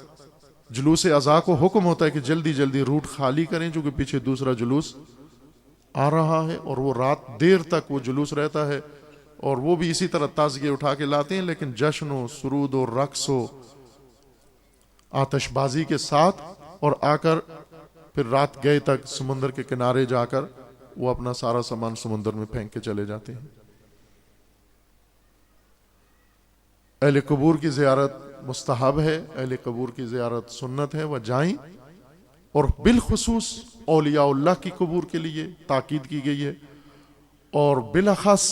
جلوس ازا کو حکم ہوتا ہے کہ جلدی جلدی روٹ خالی کریں چونکہ پیچھے دوسرا جلوس آ رہا ہے، اور وہ رات دیر تک وہ جلوس رہتا ہے، اور وہ بھی اسی طرح تازگی اٹھا کے لاتے ہیں، لیکن جشن و سرود و رقص و آتش بازی کے ساتھ، اور آ کر پھر رات گئے تک سمندر کے کنارے جا کر وہ اپنا سارا سامان سمندر میں پھینک کے چلے جاتے ہیں۔ اہل قبور کی زیارت مستحب ہے، اہل قبور کی زیارت سنت ہے، وہ جائیں، اور بالخصوص اولیاء اللہ کی قبور کے لیے تاکید کی گئی ہے، اور بالاخص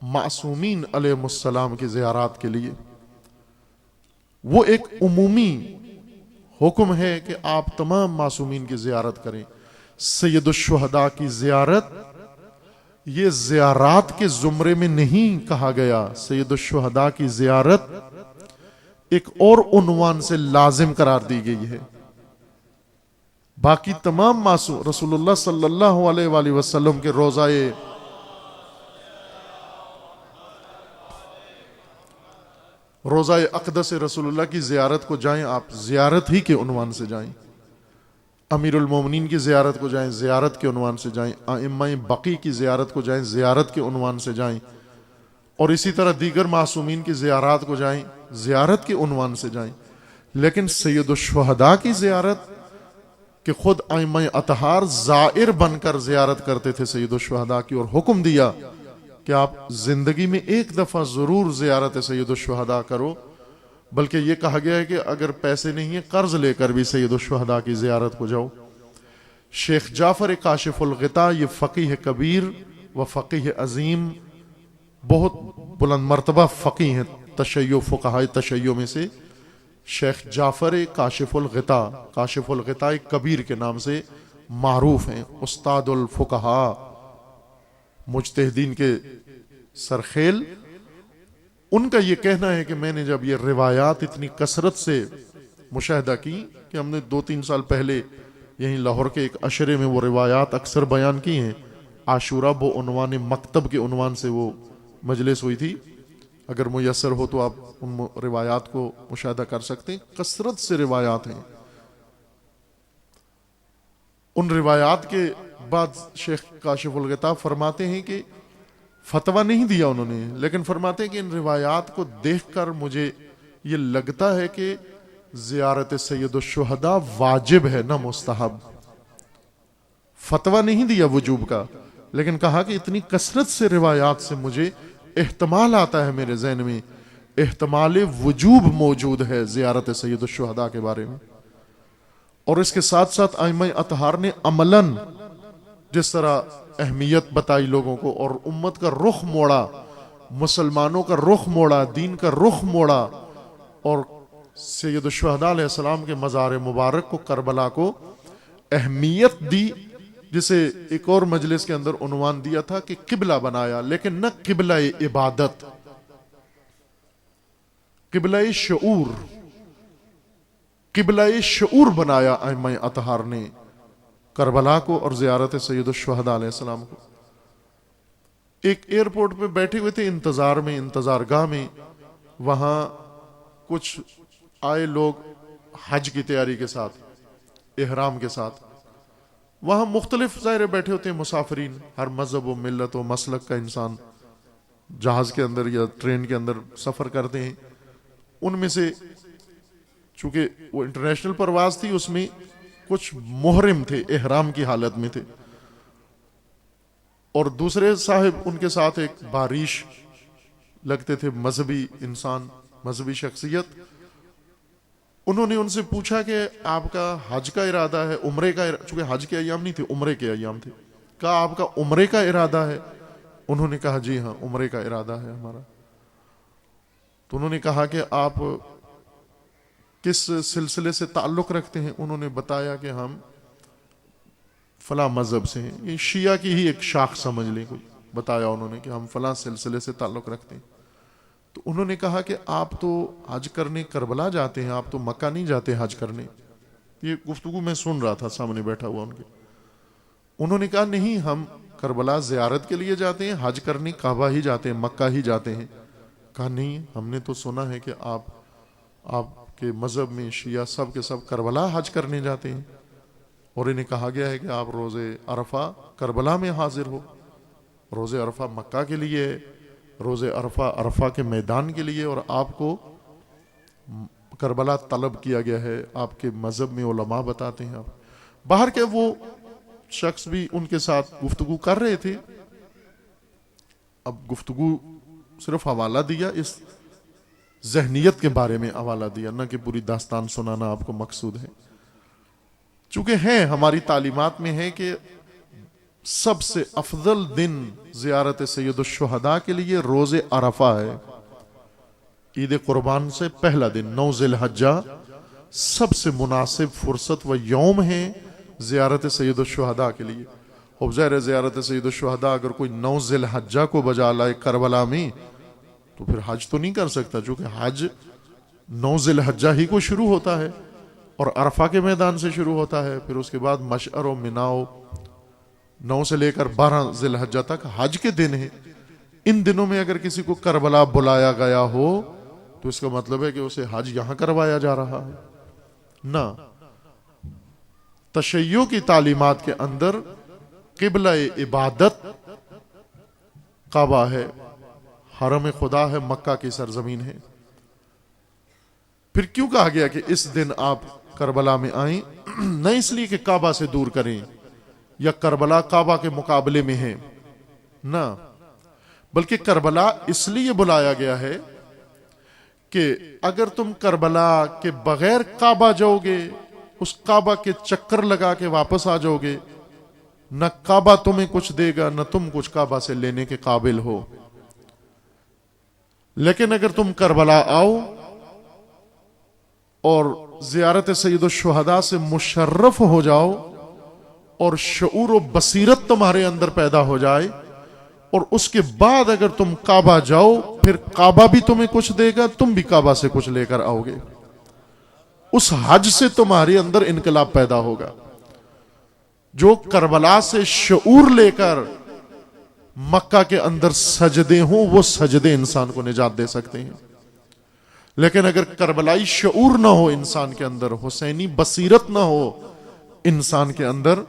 معصومین علیہ السلام کی زیارات کے لیے وہ ایک عمومی حکم ہے کہ آپ تمام معصومین کی زیارت کریں۔ سید الشہداء کی زیارت یہ زیارات کے زمرے میں نہیں کہا گیا، سید الشہداء کی زیارت ایک اور عنوان سے لازم قرار دی گئی ہے۔ باقی تمام معصوم رسول اللہ صلی اللہ علیہ وآلہ وسلم کے روضہ اقدس رسول اللہ کی زیارت کو جائیں، آپ زیارت ہی کے عنوان سے جائیں۔ امیر المومنین کی زیارت کو جائیں، زیارت کے عنوان سے جائیں۔ ائمہ بقی کی زیارت کو جائیں، زیارت کے عنوان سے جائیں، اور اسی طرح دیگر معصومین کی زیارات کو جائیں، زیارت کے عنوان سے جائیں۔ لیکن سید الشہداء کی زیارت کہ خود ائمہ اطہار زائر بن کر زیارت کرتے تھے سید الشہداء کی، اور حکم دیا کہ آپ زندگی میں ایک دفعہ ضرور زیارت سید الشہداء کرو، بلکہ یہ کہا گیا ہے کہ اگر پیسے نہیں ہیں قرض لے کر بھی سید الشہداء کی زیارت کو جاؤ۔ شیخ جعفر کاشف الغطاء یہ فقیہ کبیر و فقیہ عظیم، بہت بلند مرتبہ فقیہ ہیں تشیع فقہائے تشیع میں سے، شیخ جعفر کاشف الغطاء، کاشف الغطاء کبیر کے نام سے معروف ہیں، استاد الفقہاء، مجتہدین کے سرخیل۔ ان کا یہ کہنا ہے کہ میں نے جب یہ روایات اتنی کثرت سے مشاہدہ کی کہ ہم نے 2-3 سال پہلے یہیں لاہور کے ایک عشرے میں وہ روایات اکثر بیان کی ہیں، عاشورہ بعنوان مکتب کے عنوان سے وہ مجلس ہوئی تھی، اگر میسر ہو تو آپ ان روایات کو مشاہدہ کر سکتے ہیں، کثرت سے روایات ہیں۔ ان روایات کے بعد شیخ کاشف الغطاء فرماتے ہیں کہ فتویٰ نہیں دیا انہوں نے، لیکن فرماتے ہیں کہ ان روایات کو دیکھ کر مجھے یہ لگتا ہے کہ زیارت سید الشہداء واجب ہے نہ مستحب۔ فتویٰ نہیں دیا وجوب کا، لیکن کہا کہ اتنی کثرت سے روایات سے مجھے احتمال آتا ہے، میرے ذہن میں احتمال وجوب موجود ہے زیارت سید الشہداء کے بارے میں۔ اور اس کے ساتھ ساتھ ائمہ اطہار نے عملاً جس طرح اہمیت بتائی لوگوں کو، اور امت کا رخ موڑا، مسلمانوں کا رخ موڑا، دین کا رخ موڑا، اور سید الشہداء علیہ السلام کے مزار مبارک کو، کربلا کو اہمیت دی، جسے ایک اور مجلس کے اندر عنوان دیا تھا کہ قبلہ بنایا، لیکن نہ قبلہ عبادت، قبلہ شعور، قبلہ شعور بنایا ائمہ اطہار نے کربلا کو اور زیارت سید الشہداء علیہ السلام کو۔ ایک ایئرپورٹ پہ بیٹھے ہوئے تھے انتظار گاہ میں، وہاں کچھ آئے لوگ حج کی تیاری کے ساتھ، احرام کے ساتھ، وہاں مختلف ظاہر بیٹھے ہوتے ہیں مسافرین، ہر مذہب و ملت و مسلک کا انسان جہاز کے اندر یا ٹرین کے اندر سفر کرتے ہیں۔ ان میں سے چونکہ وہ انٹرنیشنل پرواز تھی، اس میں کچھ محرم تھے، احرام کی حالت میں تھے، اور دوسرے صاحب ان کے ساتھ ایک باریش لگتے تھے، مذہبی انسان، مذہبی شخصیت۔ انہوں نے ان سے پوچھا کہ آپ کا حج کا ارادہ ہے، عمرے کا چونکہ حج کے ایام نہیں تھے، عمرے کے ایام تھے، کہا آپ کا عمرے کا ارادہ ہے؟ انہوں نے کہا جی ہاں عمرے کا ارادہ ہے ہمارا۔ تو انہوں نے کہا کہ آپ کس سلسلے سے تعلق رکھتے ہیں؟ انہوں نے بتایا کہ ہم فلاں مذہب سے ہیں، یہ شیعہ کی ہی ایک شاخ سمجھ لیں کوئی، بتایا انہوں نے کہ ہم فلاں سلسلے سے تعلق رکھتے ہیں۔ تو انہوں نے کہا کہ آپ تو حج کرنے کربلا جاتے ہیں، آپ تو مکہ نہیں جاتے حج کرنے۔ یہ گفتگو میں سن رہا تھا سامنے بیٹھا ہوا ان کے۔ انہوں نے کہا نہیں، ہم کربلا زیارت کے لیے جاتے ہیں، حج کرنے کعبہ ہی جاتے ہیں، مکہ ہی جاتے ہیں۔ کہا نہیں، ہم نے تو سنا ہے کہ آپ کے مذہب میں شیعہ سب کے سب کربلا حج کرنے جاتے ہیں، اور انہیں کہا گیا ہے کہ آپ روز عرفہ کربلا میں حاضر ہو۔ روز عرفہ مکہ کے لیے ہے، روز عرفہ کے میدان کے لیے، اور آپ کو کربلا طلب کیا گیا ہے، آپ کے مذہب میں علماء بتاتے ہیں۔ آپ باہر کے وہ شخص بھی ان کے ساتھ گفتگو کر رہے تھے، اب گفتگو صرف حوالہ دیا، اس ذہنیت کے بارے میں حوالہ دیا، نہ کہ پوری داستان سنانا آپ کو مقصود ہے۔ چونکہ ہماری تعلیمات میں ہے کہ سب سے افضل دن زیارت سید الشہداء کے لیے روز عرفہ ہے، عید قربان سے پہلا دن 9 ذی الحجہ سب سے مناسب فرصت و یوم ہے زیارت سید الشہداء کے لیے۔ اب ظاہر ہے زیارت سید الشہداء اگر کوئی 9 ذی الحجہ کو بجا لائے کربلا میں تو پھر حج تو نہیں کر سکتا، چونکہ حج 9 ذی الحجہ ہی کو شروع ہوتا ہے اور عرفہ کے میدان سے شروع ہوتا ہے، پھر اس کے بعد مشعر و مناء 9 سے لے کر 12 ذی الحجہ تک حج کے دن ہیں۔ ان دنوں میں اگر کسی کو کربلا بلایا گیا ہو تو اس کا مطلب ہے کہ اسے حج یہاں کروایا جا رہا ہے۔ نہ، تشیع کی تعلیمات کے اندر قبلہ عبادت کعبہ ہے، حرم خدا ہے، مکہ کی سرزمین ہے۔ پھر کیوں کہا گیا کہ اس دن آپ کربلا میں آئیں؟ نہ اس لیے کہ کعبہ سے دور کریں یا کربلا کعبہ کے مقابلے میں ہے، نہ، بلکہ کربلا اس لیے بلایا گیا ہے کہ اگر تم کربلا کے بغیر کعبہ جاؤ گے، اس کعبہ کے چکر لگا کے واپس آ جاؤ گے، نہ کعبہ تمہیں کچھ دے گا نہ تم کچھ کعبہ سے لینے کے قابل ہو۔ لیکن اگر تم کربلا آؤ اور زیارت سید الشہداء سے مشرف ہو جاؤ اور شعور و بصیرت تمہارے اندر پیدا ہو جائے، اور اس کے بعد اگر تم کعبہ جاؤ پھر کعبہ بھی تمہیں کچھ دے گا، تم بھی کعبہ سے کچھ لے کر آؤ گے، اس حج سے تمہارے اندر انقلاب پیدا ہوگا۔ جو کربلا سے شعور لے کر مکہ کے اندر سجدے ہوں، وہ سجدے انسان کو نجات دے سکتے ہیں۔ لیکن اگر کربلائی شعور نہ ہو انسان کے اندر، حسینی بصیرت نہ ہو انسان کے اندر،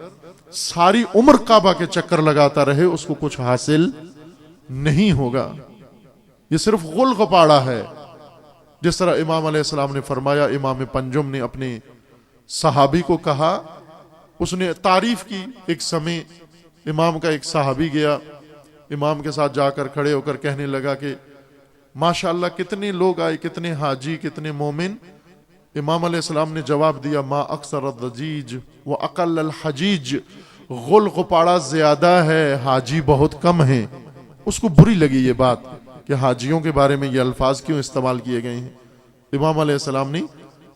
ساری عمر کعبہ کے چکر لگاتا رہے، اس کو کچھ حاصل نہیں ہوگا۔ یہ صرف غل غپاڑا ہے۔ جس طرح امام علیہ السلام نے فرمایا، امام پنجم نے اپنے صحابی کو کہا، اس نے تعریف کی، ایک سمے امام کا ایک صحابی گیا، امام کے ساتھ جا کر کھڑے ہو کر کہنے لگا کہ ماشاءاللہ کتنے لوگ آئے، کتنے حاجی، کتنے مومن۔ امام علیہ السلام نے جواب دیا، ما اکثر الضجیج و اقل الحجیج، غل غپاڑا زیادہ ہے، حاجی بہت کم ہیں۔ اس کو بری لگی یہ بات کہ حاجیوں کے بارے میں یہ الفاظ کیوں استعمال کیے گئے ہیں۔ امام علیہ السلام نے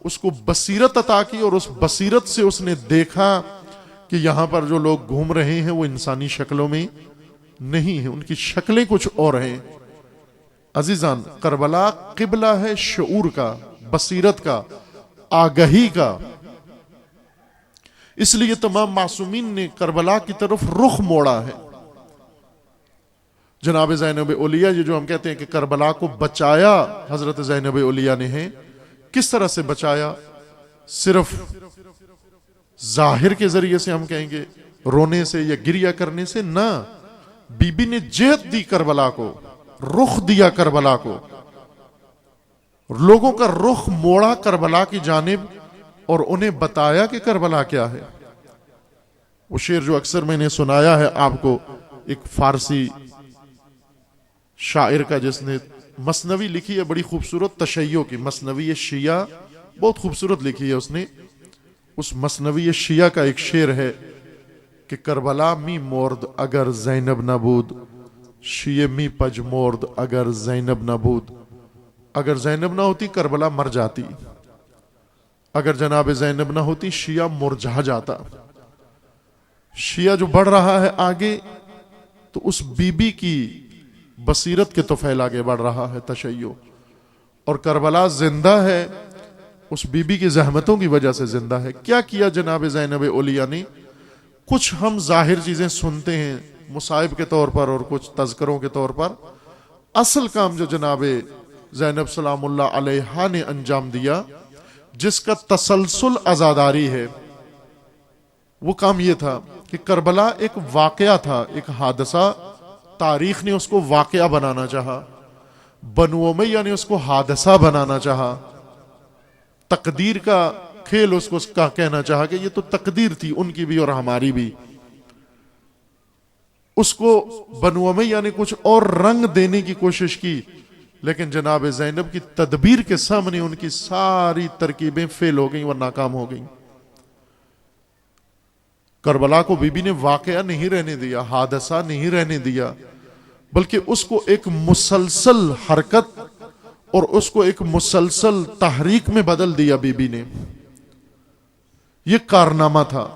اس کو بصیرت عطا کی، اور اس بصیرت سے اس نے دیکھا کہ یہاں پر جو لوگ گھوم رہے ہیں وہ انسانی شکلوں میں نہیں ہیں، ان کی شکلیں کچھ اور ہیں۔ عزیزان، کربلا قبلہ ہے شعور کا، بصیرت کا، آگہی کا۔ اس لیے تمام معصومین نے کربلا کی طرف رخ موڑا ہے۔ جناب زینب اولیاء، یہ جو ہم کہتے ہیں کہ کربلا کو بچایا حضرت زینب اولیاء نے ہے، کس طرح سے بچایا؟ صرف ظاہر کے ذریعے سے ہم کہیں گے رونے سے یا گریہ کرنے سے؟ نہ، بی بی نے جہت دی کربلا کو، رخ دیا کربلا کو، لوگوں کا رخ موڑا کربلا کی جانب، اور انہیں بتایا کہ کربلا کیا ہے۔ وہ شعر جو اکثر میں نے سنایا ہے آپ کو، ایک فارسی شاعر کا جس نے مثنوی لکھی ہے بڑی خوبصورت تشیع کی، مثنوی شیعہ بہت خوبصورت لکھی ہے اس نے۔ اس مثنوی شیعہ کا ایک شعر ہے کہ کربلا می مرد اگر زینب نہ بود، شیعہ می پج مرد اگر زینب نہ بود۔ اگر زینب نہ ہوتی کربلا مر جاتی، اگر جناب زینب نہ ہوتی شیعہ مرجھا جاتا۔ شیعہ جو بڑھ رہا ہے آگے تو اس بی بی کی بصیرت کے طفیل آگے بڑھ رہا ہے تشیع، اور کربلا زندہ ہے اس بی بی کی زحمتوں کی وجہ سے زندہ ہے۔ کیا کیا جناب زینب اولیاء نے؟ کچھ ہم ظاہر چیزیں سنتے ہیں مصائب کے طور پر اور کچھ تذکروں کے طور پر، اصل کام جو جناب زینب سلام اللہ علیہا نے انجام دیا جس کا تسلسل عزاداری ہے، وہ کام یہ تھا کہ کربلا ایک واقعہ تھا، ایک حادثہ، تاریخ نے اس کو واقعہ بنانا چاہا، بنو امیہ نے اس کو حادثہ بنانا چاہا، تقدیر کا کھیل اس کو کا کہنا چاہا کہ یہ تو تقدیر تھی ان کی بھی اور ہماری بھی۔ اس کو بنو امیہ نے کچھ اور رنگ دینے کی کوشش کی، لیکن جناب زینب کی تدبیر کے سامنے ان کی ساری ترکیبیں فیل ہو گئیں اور ناکام ہو گئیں۔ کربلا کو بی بی نے واقعہ نہیں رہنے دیا، حادثہ نہیں رہنے دیا، بلکہ اس کو ایک مسلسل حرکت اور اس کو ایک مسلسل تحریک میں بدل دیا بی بی نے۔ یہ کارنامہ تھا۔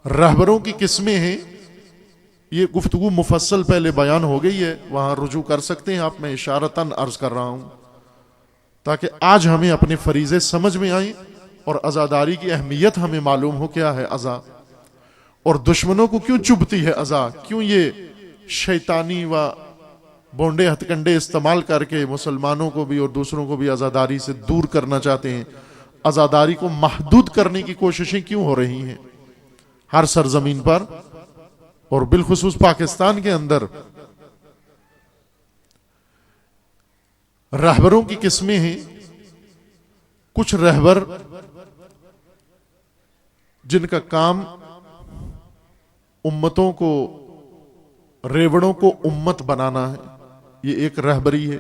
رہبروں کی قسمیں ہیں، یہ گفتگو مفصل پہلے بیان ہو گئی ہے، وہاں رجوع کر سکتے ہیں آپ، میں اشارتاً عرض کر رہا ہوں تاکہ آج ہمیں اپنے فریضے سمجھ میں آئیں اور عزاداری کی اہمیت ہمیں معلوم ہو کیا ہے عزا، اور دشمنوں کو کیوں چبھتی ہے عزا، کیوں یہ شیطانی و بونڈے ہتھ کنڈے استعمال کر کے مسلمانوں کو بھی اور دوسروں کو بھی عزاداری سے دور کرنا چاہتے ہیں، عزاداری کو محدود کرنے کی کوششیں کیوں ہو رہی ہیں ہر سرزمین پر اور بالخصوص پاکستان کے اندر۔ رہبروں کی قسمیں ہیں، کچھ رہبر جن کا کام امتوں کو، ریوڑوں کو امت بنانا ہے، یہ ایک رہبری ہے،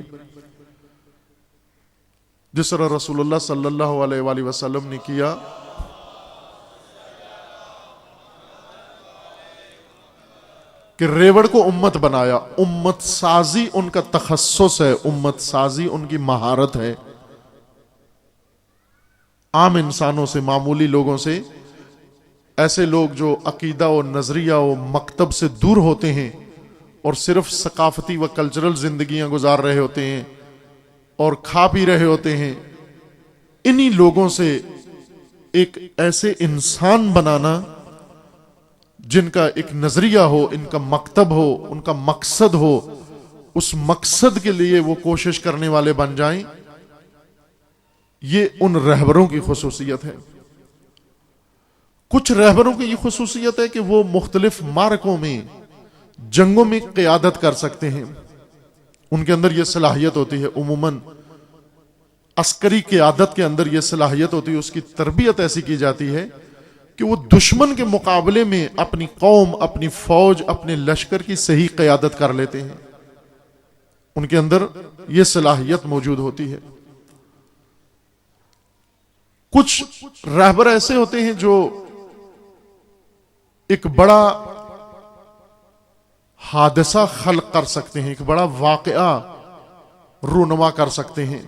جس طرح رسول اللہ صلی اللہ علیہ وآلہ وسلم نے کیا۔ کہ ریوڑ کو امت بنایا، امت سازی ان کا تخصص ہے، امت سازی ان کی مہارت ہے۔ عام انسانوں سے، معمولی لوگوں سے، ایسے لوگ جو عقیدہ و نظریہ و مکتب سے دور ہوتے ہیں اور صرف ثقافتی و کلچرل زندگیاں گزار رہے ہوتے ہیں اور کھا پی رہے ہوتے ہیں، انہی لوگوں سے ایک ایسے انسان بنانا جن کا ایک نظریہ ہو، ان کا مکتب ہو، ان کا مقصد ہو، اس مقصد کے لیے وہ کوشش کرنے والے بن جائیں، یہ ان رہبروں کی خصوصیت ہے۔ کچھ رہبروں کی یہ خصوصیت ہے کہ وہ مختلف معرکوں میں، جنگوں میں قیادت کر سکتے ہیں، ان کے اندر یہ صلاحیت ہوتی ہے۔ عموماً عسکری قیادت کے اندر یہ صلاحیت ہوتی ہے، اس کی تربیت ایسی کی جاتی ہے کہ وہ دشمن کے مقابلے میں اپنی قوم، اپنی فوج، اپنے لشکر کی صحیح قیادت کر لیتے ہیں، ان کے اندر یہ صلاحیت موجود ہوتی ہے۔ کچھ رہبر ایسے ہوتے ہیں جو ایک بڑا حادثہ خلق کر سکتے ہیں، ایک بڑا واقعہ رونما کر سکتے ہیں،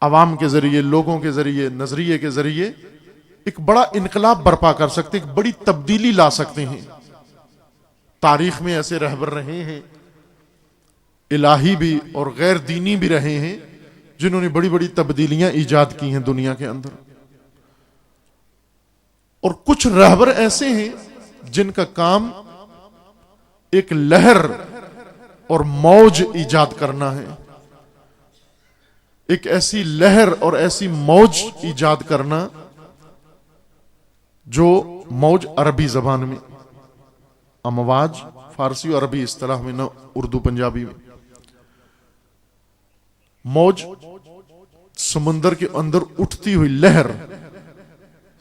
عوام کے ذریعے، لوگوں کے ذریعے، نظریے کے ذریعے ایک بڑا انقلاب برپا کر سکتے ہیں، ایک بڑی تبدیلی لا سکتے ہیں۔ تاریخ میں ایسے رہبر رہے ہیں، الہی بھی اور غیر دینی بھی رہے ہیں، جنہوں نے بڑی بڑی تبدیلیاں ایجاد کی ہیں دنیا کے اندر۔ اور کچھ رہبر ایسے ہیں جن کا کام ایک لہر اور موج ایجاد کرنا ہے، ایک ایسی لہر اور ایسی موج ایجاد کرنا جو موج عربی زبان میں، امواج فارسی اور عربی اصطلاح میں، نہ اردو پنجابی میں۔ موج سمندر کے اندر اٹھتی ہوئی لہر،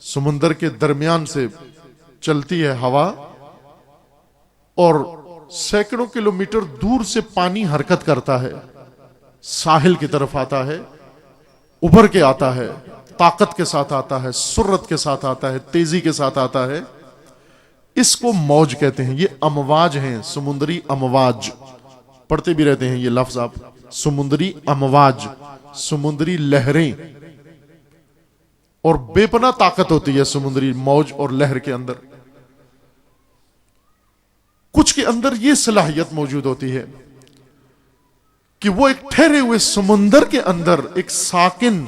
سمندر کے درمیان سے چلتی ہے ہوا اور سینکڑوں کلومیٹر دور سے پانی حرکت کرتا ہے، ساحل کی طرف آتا ہے، ابھر کے آتا ہے، طاقت کے ساتھ آتا ہے، سرعت کے ساتھ آتا ہے، تیزی کے ساتھ آتا ہے۔ اس کو موج کہتے ہیں۔ یہ امواج ہیں، سمندری امواج، پڑھتے بھی رہتے ہیں یہ لفظ آپ، سمندری امواج، سمندری لہریں، اور بے پناہ طاقت ہوتی ہے سمندری موج اور لہر کے اندر۔ کچھ کے اندر یہ صلاحیت موجود ہوتی ہے کہ وہ ایک ٹھہرے ہوئے سمندر کے اندر، ایک ساکن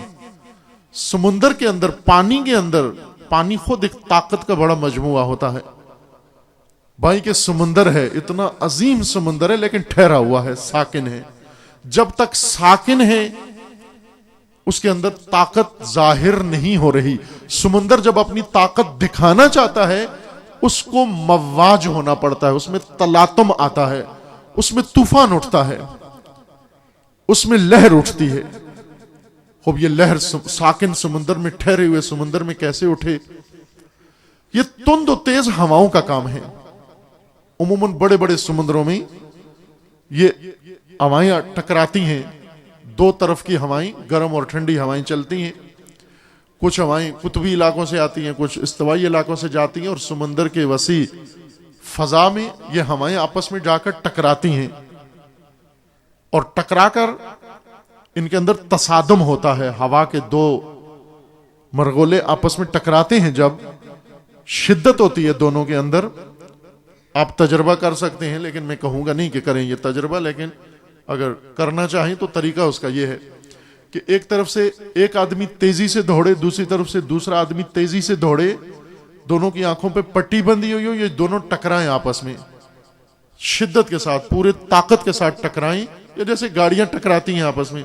سمندر کے اندر، پانی کے اندر، پانی خود ایک طاقت کا بڑا مجموعہ ہوتا ہے بھائی، کہ سمندر ہے، اتنا عظیم سمندر ہے لیکن ٹھہرا ہوا ہے، ساکن ہے۔ جب تک ساکن ہے اس کے اندر طاقت ظاہر نہیں ہو رہی. سمندر جب اپنی طاقت دکھانا چاہتا ہے اس کو مواج ہونا پڑتا ہے، اس میں تلاطم آتا ہے، اس میں طوفان اٹھتا ہے، اس میں لہر اٹھتی ہے. خوب یہ لہر ساکن سمندر میں، ٹھہرے ہوئے سمندر میں کیسے اٹھے؟ یہ تند و تیز ہواؤں کا کام ہے. عموماً بڑے بڑے سمندروں میں یہ ہوائیں ٹکراتی ہیں، دو طرف کی ہوائیں، گرم اور ٹھنڈی ہوائیں چلتی ہیں. کچھ ہوائیں قطبی علاقوں سے آتی ہیں، کچھ استوائی علاقوں سے جاتی ہیں، اور سمندر کے وسیع فضا میں یہ ہوائیں آپس میں جا کر ٹکراتی ہیں، اور ٹکرا کر ان کے اندر تصادم ہوتا ہے. ہوا کے دو مرغولے آپس میں ٹکراتے ہیں، جب شدت ہوتی ہے دونوں کے اندر. آپ تجربہ کر سکتے ہیں، لیکن میں کہوں گا نہیں کہ کریں یہ تجربہ، لیکن اگر کرنا چاہیں تو طریقہ اس کا یہ ہے کہ ایک طرف سے ایک آدمی تیزی سے دوڑے، دوسری طرف سے دوسرا آدمی تیزی سے دوڑے، دونوں کی آنکھوں پہ پٹی بندھی ہوئی ہو، یہ دونوں ٹکرائیں آپس میں شدت کے ساتھ، پورے طاقت کے ساتھ ٹکرائیں، یا جیسے گاڑیاں ٹکراتی ہیں آپس میں.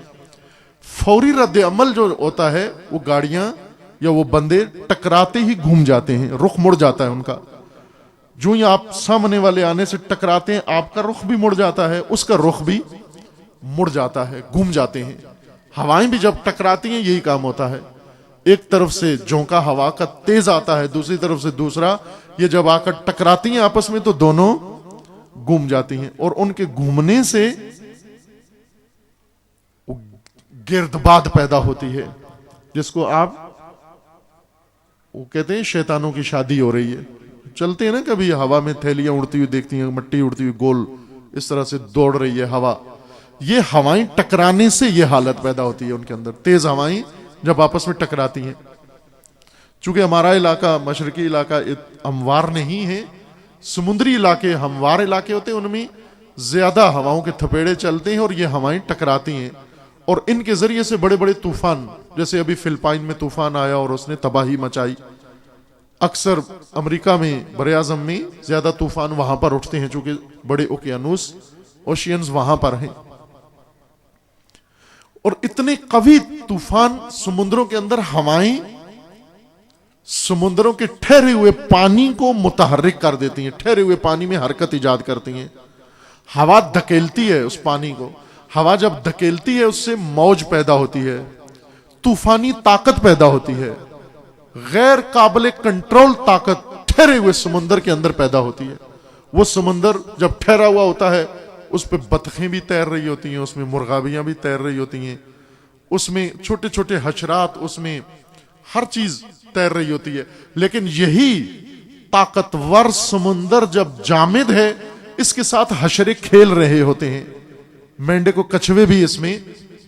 فوری رد عمل جو ہوتا ہے، وہ گاڑیاں یا وہ بندے ٹکراتے ہی گھوم جاتے ہیں، رخ مڑ جاتا ہے ان کا. جو ہی آپ سامنے والے آنے سے ٹکراتے ہیں، آپ کا رخ بھی مڑ جاتا ہے، اس کا رخ بھی مڑ جاتا ہے، گھوم جاتے ہیں. ہوائیں بھی جب ٹکراتی ہیں یہی کام ہوتا ہے. ایک طرف سے جھونکا ہوا کا تیز آتا ہے، دوسری طرف سے دوسرا، یہ جب آ کر ٹکراتی ہیں آپس میں تو دونوں گھوم جاتی ہیں، اور ان کے گھومنے سے گردباد پیدا ہوتی ہے، جس کو آپ وہ کہتے ہیں شیطانوں کی شادی ہو رہی ہے. چلتے ہیں نا کبھی ہوا میں، تھیلیاں اڑتی ہوئی دیکھتی ہیں، مٹی اڑتی ہوئی گول اس طرح سے دوڑ رہی ہے ہوا. یہ ہوائیں ٹکرانے سے یہ حالت پیدا ہوتی ہے ان کے اندر. تیز ہوائیں جب آپس میں ٹکراتی ہیں، چونکہ ہمارا علاقہ مشرقی علاقہ ہموار نہیں ہے، سمندری علاقے ہموار علاقے ہوتے ہیں، ان میں زیادہ ہواؤں کے تھپیڑے چلتے ہیں اور یہ ہوائیں ٹکراتی ہیں، اور ان کے ذریعے سے بڑے بڑے طوفان، جیسے ابھی فلپائن میں طوفان آیا اور اس نے تباہی مچائی. اکثر امریکہ میں براعظم میں زیادہ طوفان وہاں پر اٹھتے ہیں، چونکہ بڑے اوکیانوس اوشینز وہاں پر ہیں. اور اتنے قوی طوفان سمندروں کے اندر، ہوائیں سمندروں کے ٹھہرے ہوئے پانی کو متحرک کر دیتی ہیں، ٹھہرے ہوئے پانی میں حرکت ایجاد کرتی ہیں. ہوا دھکیلتی ہے اس پانی کو، ہوا جب دھکیلتی ہے اس سے موج پیدا ہوتی ہے، طوفانی طاقت پیدا ہوتی ہے، غیر قابل کنٹرول طاقت ٹھہرے ہوئے سمندر کے اندر پیدا ہوتی ہے. وہ سمندر جب ٹھہرا ہوا ہوتا ہے، اس پہ بطخیں بھی تیر رہی ہوتی ہیں، اس میں مرغابیاں بھی تیر رہی ہوتی ہیں، اس میں چھوٹے چھوٹے حشرات، اس میں ہر چیز تیر رہی ہوتی ہے. لیکن یہی طاقتور سمندر جب جامد ہے، اس کے ساتھ حشرے کھیل رہے ہوتے ہیں، مینڈے کو کچھوے بھی اس میں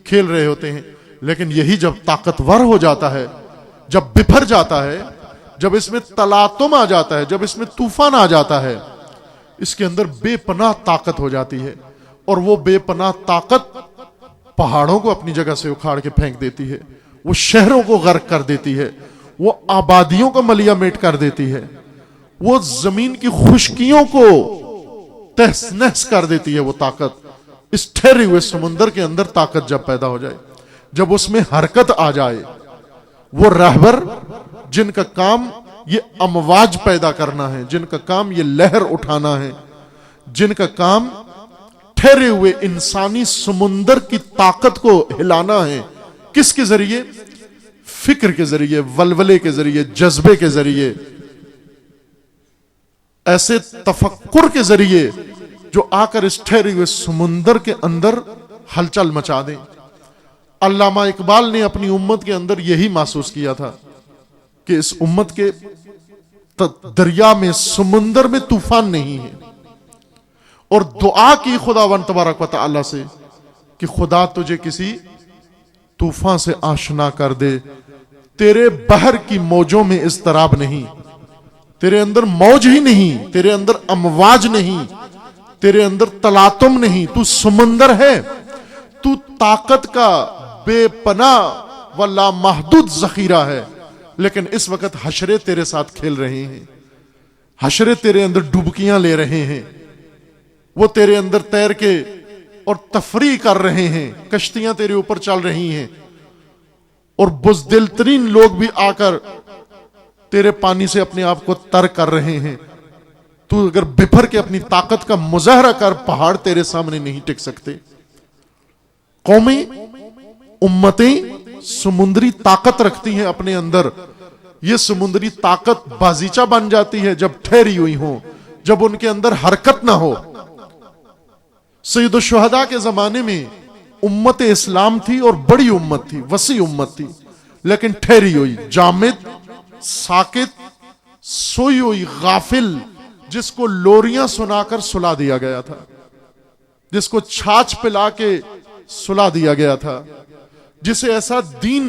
کھیل رہے ہوتے ہیں. لیکن یہی جب طاقتور ہو جاتا ہے، جب بپھر جاتا ہے، جب اس میں تلاطم آ جاتا ہے، جب اس میں طوفان آ جاتا ہے، اس کے اندر بے پناہ طاقت ہو جاتی ہے. اور وہ بے پناہ طاقت پہاڑوں کو اپنی جگہ سے اکھاڑ کے پھینک دیتی ہے، وہ شہروں کو غرق کر دیتی ہے، وہ آبادیوں کو ملیا میٹ کر دیتی ہے، وہ زمین کی خشکیوں کو تہس نہس کر دیتی ہے. وہ طاقت اس ٹھہرے ہوئے سمندر کے اندر طاقت جب پیدا ہو جائے، جب اس میں حرکت آ جائے، وہ رہبر جن کا کام یہ امواج پیدا کرنا ہے، جن کا کام یہ لہر اٹھانا ہے، جن کا کام ٹھہرے ہوئے انسانی سمندر کی طاقت کو ہلانا ہے، کس کے ذریعے؟ فکر کے ذریعے، ولولے کے ذریعے، جذبے کے ذریعے، ایسے تفکر کے ذریعے جو آ کر اس ٹھہرے ہوئے سمندر کے اندر ہلچل مچا دیں. علامہ اقبال نے اپنی امت کے اندر یہی محسوس کیا تھا کہ اس امت کے دریا میں، سمندر میں طوفان نہیں ہے، اور دعا کی خداوند تبارک و تعالی سے کہ خدا تجھے کسی طوفان سے آشنا کر دے. تیرے بحر کی موجوں میں اضطراب نہیں، تیرے اندر موج ہی نہیں، تیرے اندر امواج نہیں، تیرے اندر تلاطم نہیں، تو سمندر ہے، تو طاقت کا بے پناہ و لامحدود ذخیرہ ہے. لیکن اس وقت حشرے تیرے ساتھ کھیل رہے ہیں، حشرے تیرے اندر ڈبکیاں لے رہے ہیں، وہ تیرے اندر تیر کے اور تفریح کر رہے ہیں، کشتیاں تیرے اوپر چل رہی ہیں، اور بزدل ترین لوگ بھی آ کر تیرے پانی سے اپنے آپ کو تر کر رہے ہیں، تو اگر بپھر کے اپنی طاقت کا مظاہرہ کر، پہاڑ تیرے سامنے نہیں ٹک سکتے۔ قومیں، امتیں سمندری طاقت رکھتی ہیں اپنے اندر، یہ سمندری طاقت بازیچہ بن جاتی ہے جب ٹھہری ہوئی ہوں، جب ان کے اندر حرکت نہ ہو۔ سید الشہداء کے زمانے میں امت اسلام تھی اور بڑی امت تھی، وسیع امت تھی، لیکن ٹھہری ہوئی، جامد، ساکت، سوئی ہوئی، غافل، جس کو لوریاں سنا کر سلا دیا گیا تھا، جس کو چھاچھ پلا کے سلا دیا گیا تھا، جسے ایسا دین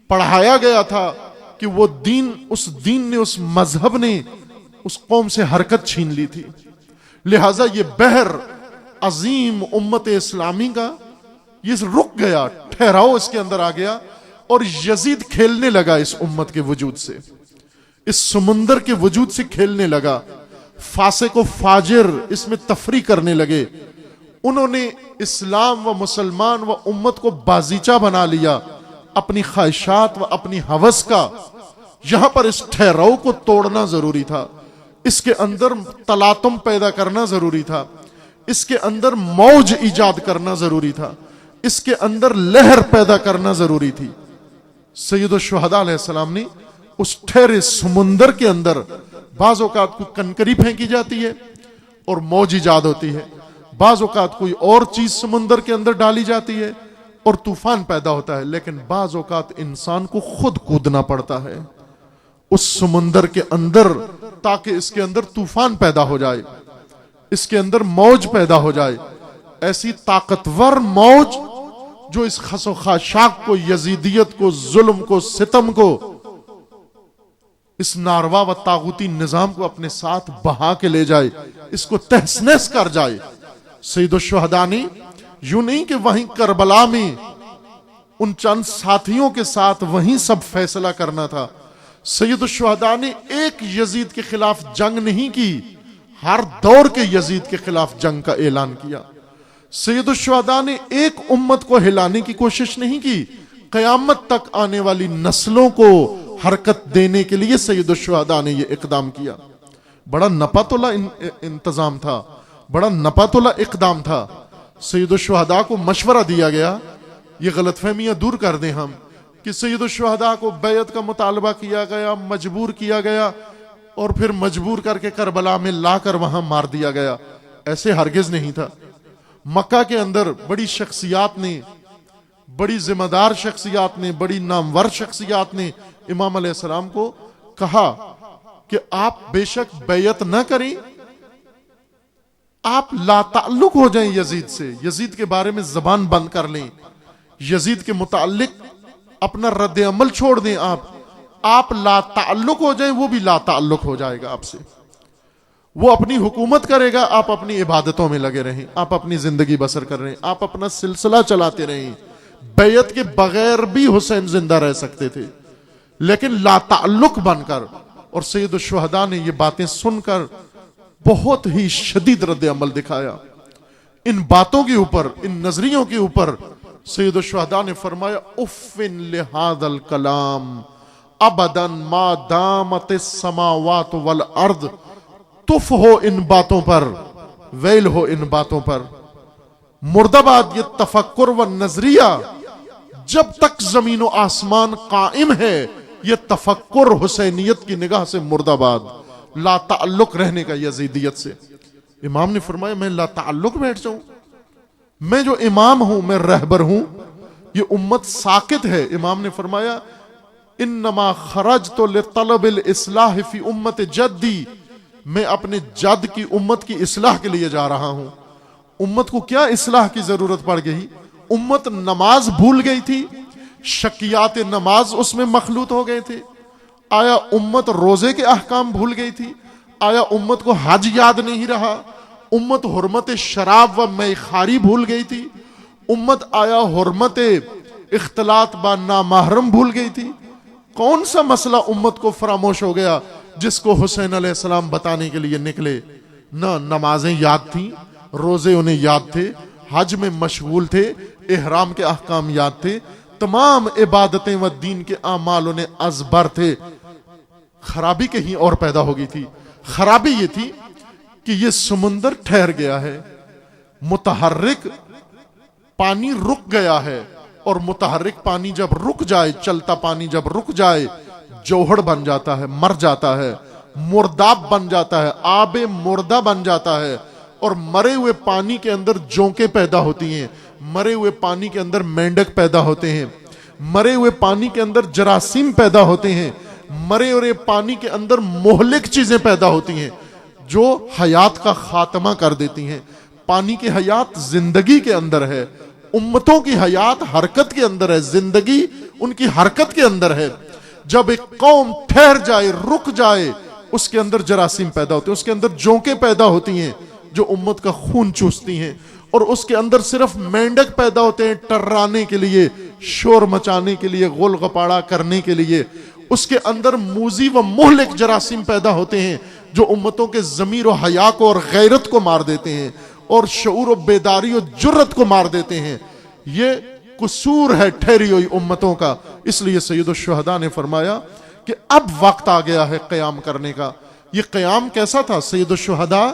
پڑھایا گیا تھا کہ وہ دین، اس دین نے، اس مذہب نے اس قوم سے حرکت چھین لی تھی۔ لہٰذا یہ بحر عظیم امت اسلامی کا یہ رک گیا، ٹھہراؤ اس کے اندر آ گیا، اور یزید کھیلنے لگا اس امت کے وجود سے، اس سمندر کے وجود سے کھیلنے لگا۔ فاسق و فاجر اس میں تفریح کرنے لگے، انہوں نے اسلام و مسلمان و امت کو بازیچہ بنا لیا اپنی خواہشات و اپنی ہوس کا۔ یہاں پر اس ٹھہراؤ کو توڑنا ضروری تھا، اس کے اندر تلاطم پیدا کرنا ضروری تھا، اس کے اندر موج ایجاد کرنا ضروری تھا، اس کے اندر لہر پیدا کرنا ضروری تھی۔ سید الشہداء علیہ السلام نے اس ٹھہرے سمندر کے اندر، بعض اوقات کوئی کنکری پھینکی جاتی ہے اور موج ایجاد ہوتی ہے، بعض اوقات کوئی اور چیز سمندر کے اندر ڈالی جاتی ہے اور طوفان پیدا ہوتا ہے، لیکن بعض اوقات انسان کو خود کودنا پڑتا ہے اس سمندر کے اندر، تاکہ اس کے اندر طوفان پیدا ہو جائے، اس کے اندر موج پیدا ہو جائے، ایسی طاقتور موج جو اس خس و خاشاک کو، یزیدیت کو، ظلم کو، ستم کو، اس ناروا و طاغوتی نظام کو اپنے ساتھ بہا کے لے جائے، اس کو تہس نہس کر جائے۔ سید الشہداء نے یوں نہیں کہ وہیں کربلا میں ان چند ساتھیوں کے ساتھ وہیں سب فیصلہ کرنا تھا، سید الشہداء نے ایک یزید کے خلاف جنگ نہیں کی، ہر دور کے یزید کے خلاف جنگ کا اعلان کیا۔ سید الشہداء نے ایک امت کو ہلانے کی کوشش نہیں کی، قیامت تک آنے والی نسلوں کو حرکت دینے کے لیے سید الشہداء نے یہ اقدام کیا۔ بڑا نپاتولہ انتظام تھا، بڑا نپاتولہ اقدام تھا۔ سید الشہداء کو مشورہ دیا گیا، یہ غلط فہمیاں دور کر دیں ہم، کہ سید الشہداء کو بیعت کا مطالبہ کیا گیا، مجبور کیا گیا، اور پھر مجبور کر کے کربلا میں لا کر وہاں مار دیا گیا۔ ایسے ہرگز نہیں تھا۔ مکہ کے اندر بڑی شخصیات نے، بڑی ذمہ دار شخصیات نے، بڑی نامور شخصیات نے امام علیہ السلام کو کہا کہ آپ بے شک بیعت نہ کریں، آپ لا تعلق ہو جائیں یزید سے، یزید کے بارے میں زبان بند کر لیں، یزید کے متعلق اپنا رد عمل چھوڑ دیں، آپ لا تعلق ہو جائیں، وہ بھی لا تعلق ہو جائے گا آپ سے، وہ اپنی حکومت کرے گا، آپ اپنی عبادتوں میں لگے رہیں، آپ اپنی زندگی بسر کر رہے ہیں، آپ اپنا سلسلہ چلاتے رہیں۔ بیعت کے بغیر بھی حسین زندہ رہ سکتے تھے، لیکن لا تعلق بن کر۔ اور سید الشہداء نے یہ باتیں سن کر بہت ہی شدید رد عمل دکھایا ان باتوں کے اوپر، ان نظریوں کے اوپر۔ سید الشہداء نے فرمایا اف لہذا الکلام ابدا ما دامت السماوات والارض، تف ہو ان باتوں پر، ویل ہو ان باتوں پر، مرد آباد یہ تفکر و نظریہ جب تک زمین و آسمان قائم ہے، یہ تفکر حسینیت کی نگاہ سے مرد آباد، لا تعلق رہنے کا یزیدیت سے۔ امام نے فرمایا میں لا تعلق بیٹھ جاؤں، میں جو امام ہوں، میں رہبر ہوں، یہ امت ساکت ہے۔ امام نے فرمایا انما خرجت لطلب الاصلاح فی امت جدی، میں اپنے جد کی امت کی اصلاح کے لیے جا رہا ہوں۔ امت کو کیا اصلاح کی ضرورت پڑ گئی؟ امت نماز بھول گئی تھی، شکیات نماز اس میں مخلوط ہو گئے تھے۔ آیا امت روزے کے احکام بھول گئی تھی؟ آیا امت کو حج یاد نہیں رہا؟ امت حرمت شراب و میخاری بھول گئی تھی؟ امت آیا حرمت اختلاط با نامحرم بھول گئی تھی؟ کون سا مسئلہ امت کو فراموش ہو گیا جس کو حسین علیہ السلام بتانے کے لیے نکلے؟ نہ نمازیں یاد تھیں، روزے انہیں یاد تھے، حج میں مشغول تھے، احرام کے احکام یاد تھے، تمام عبادتیں و دین کے اعمال انہیں ازبر تھے. خرابی کہیں اور پیدا ہو گئی تھی. خرابی یہ تھی کہ یہ سمندر ٹھہر گیا ہے, متحرک پانی رک گیا ہے, اور متحرک پانی جب رک جائے, چلتا پانی جب رک جائے, جوہر بن جاتا ہے, مر جاتا ہے, مرداب بن جاتا ہے, آب مردہ بن جاتا ہے, اور مرے ہوئے پانی کے اندر جونکیں پیدا ہوتی ہیں, مرے ہوئے پانی کے اندر مینڈک پیدا ہوتے ہیں, مرے ہوئے پانی کے اندر جراثیم پیدا ہوتے ہیں, مرے ہوئے پانی کے اندر مہلک چیزیں پیدا ہوتی ہیں جو حیات کا خاتمہ کر دیتی ہیں. پانی کی حیات زندگی کے اندر ہے, امتوں کی حیات حرکت کے اندر ہے, زندگی ان کی حرکت کے اندر ہے. جب ایک قوم ٹھہر جائے, رک جائے, اس کے اندر جراثیم پیدا ہوتے ہیں, اس کے اندر جونکیں پیدا ہوتی ہیں جو امت کا خون چوستی ہیں, اور اس کے اندر صرف مینڈک پیدا ہوتے ہیں ٹرانے کے لیے, شور مچانے کے لیے, غول غپاڑا کرنے کے لیے. اس کے اندر موذی و مہلک جراثیم پیدا ہوتے ہیں جو امتوں کے ضمیر و حیا کو اور غیرت کو مار دیتے ہیں, اور شعور و بیداری و جرت کو مار دیتے ہیں. یہ قصور ہے ٹھہری ہوئی امتوں کا. اس لیے سید الشہداء نے فرمایا کہ اب وقت آ گیا ہے قیام کرنے کا. یہ قیام کیسا تھا؟ سید الشہداء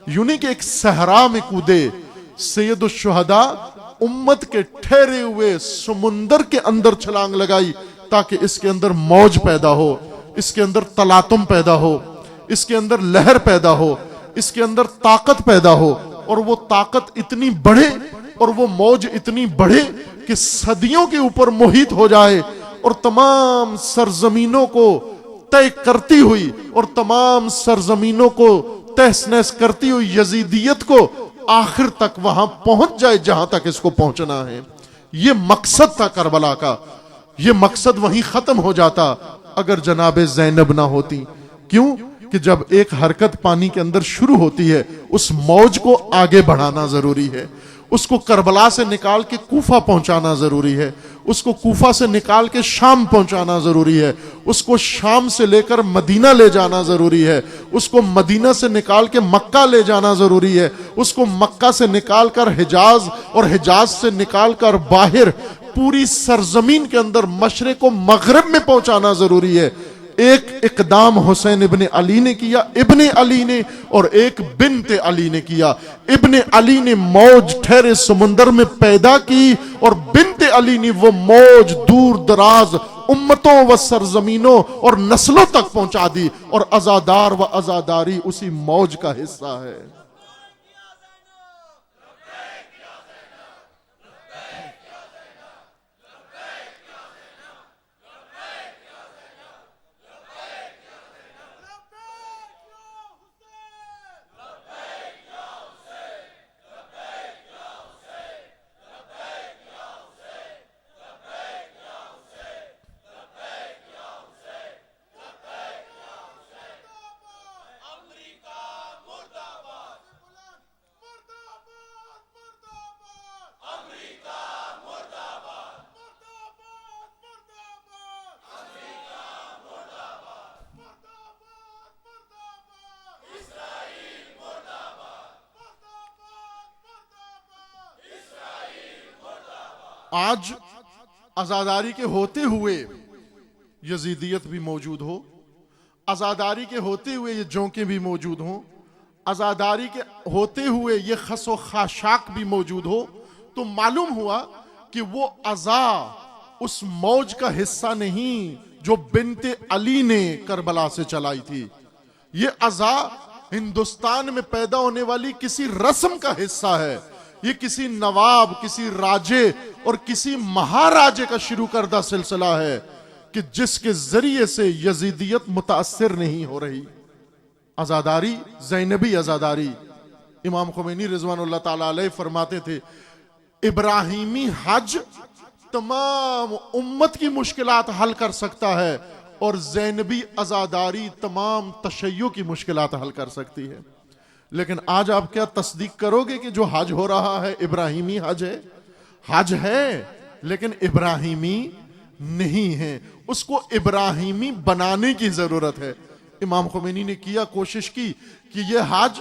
یوں نہیں کہ ایک صحرا میں کودے, سید الشہداء امت کے ٹھہرے ہوئے سمندر کے اندر چھلانگ لگائی تاکہ اس کے اندر موج پیدا ہو, اس کے اندر تلاطم پیدا ہو, اس کے اندر لہر پیدا ہو, اس کے اندر طاقت پیدا ہو, اور وہ طاقت اتنی بڑھے اور وہ موج اتنی بڑھے کہ صدیوں کے اوپر محیط ہو جائے, اور تمام سرزمینوں کو طے کرتی ہوئی اور تمام سرزمینوں کو تہس نہس کرتی ہوئی یزیدیت کو آخر تک وہاں پہنچ جائے جہاں تک اس کو پہنچنا ہے. یہ مقصد تھا کربلا کا. یہ مقصد وہیں ختم ہو جاتا اگر جناب زینب نہ ہوتی. کیوں کہ جب ایک حرکت پانی کے اندر شروع ہوتی ہے, اس موج کو آگے بڑھانا ضروری ہے, اس کو کربلا سے نکال کے کوفہ پہنچانا ضروری ہے, اس کو کوفہ سے نکال کے شام پہنچانا ضروری ہے, اس کو شام سے لے کر مدینہ لے جانا ضروری ہے, اس کو مدینہ سے نکال کے مکہ لے جانا ضروری ہے, اس کو مکہ سے نکال کر حجاز, اور حجاز سے نکال کر باہر پوری سرزمین کے اندر مشرق و مغرب میں پہنچانا ضروری ہے. ایک اقدام حسین ابن علی نے کیا, ابن علی نے, اور ایک بنت علی نے کیا. ابن علی نے موج ٹھہرے سمندر میں پیدا کی, اور بنت علی نے وہ موج دور دراز امتوں و سرزمینوں اور نسلوں تک پہنچا دی, اور عزادار و عزاداری اسی موج کا حصہ ہے. آج عزاداری کے ہوتے ہوئے یزیدیت بھی موجود ہو, عزاداری کے ہوتے ہوئے یہ جونکیں بھی موجود ہوں, عزاداری کے ہوتے ہوئے یہ خس و خاشاک بھی موجود ہو, تو معلوم ہوا کہ وہ عزا اس موج کا حصہ نہیں جو بنت علی نے کربلا سے چلائی تھی. یہ عزا ہندوستان میں پیدا ہونے والی کسی رسم کا حصہ ہے. یہ کسی نواب, کسی راجے اور کسی مہاراجے کا شروع کردہ سلسلہ ہے کہ جس کے ذریعے سے یزیدیت متاثر نہیں ہو رہی. عزاداری, زینبی عزاداری, امام خمینی رضوان اللہ تعالی علیہ فرماتے تھے ابراہیمی حج تمام امت کی مشکلات حل کر سکتا ہے, اور زینبی عزاداری تمام تشیع کی مشکلات حل کر سکتی ہے. لیکن آج آپ کیا تصدیق کرو گے کہ جو حج ہو رہا ہے ابراہیمی حج ہے؟ حج ہے لیکن ابراہیمی نہیں ہے, اس کو ابراہیمی بنانے کی ضرورت ہے. امام خمینی نے کیا کوشش کی کہ یہ حج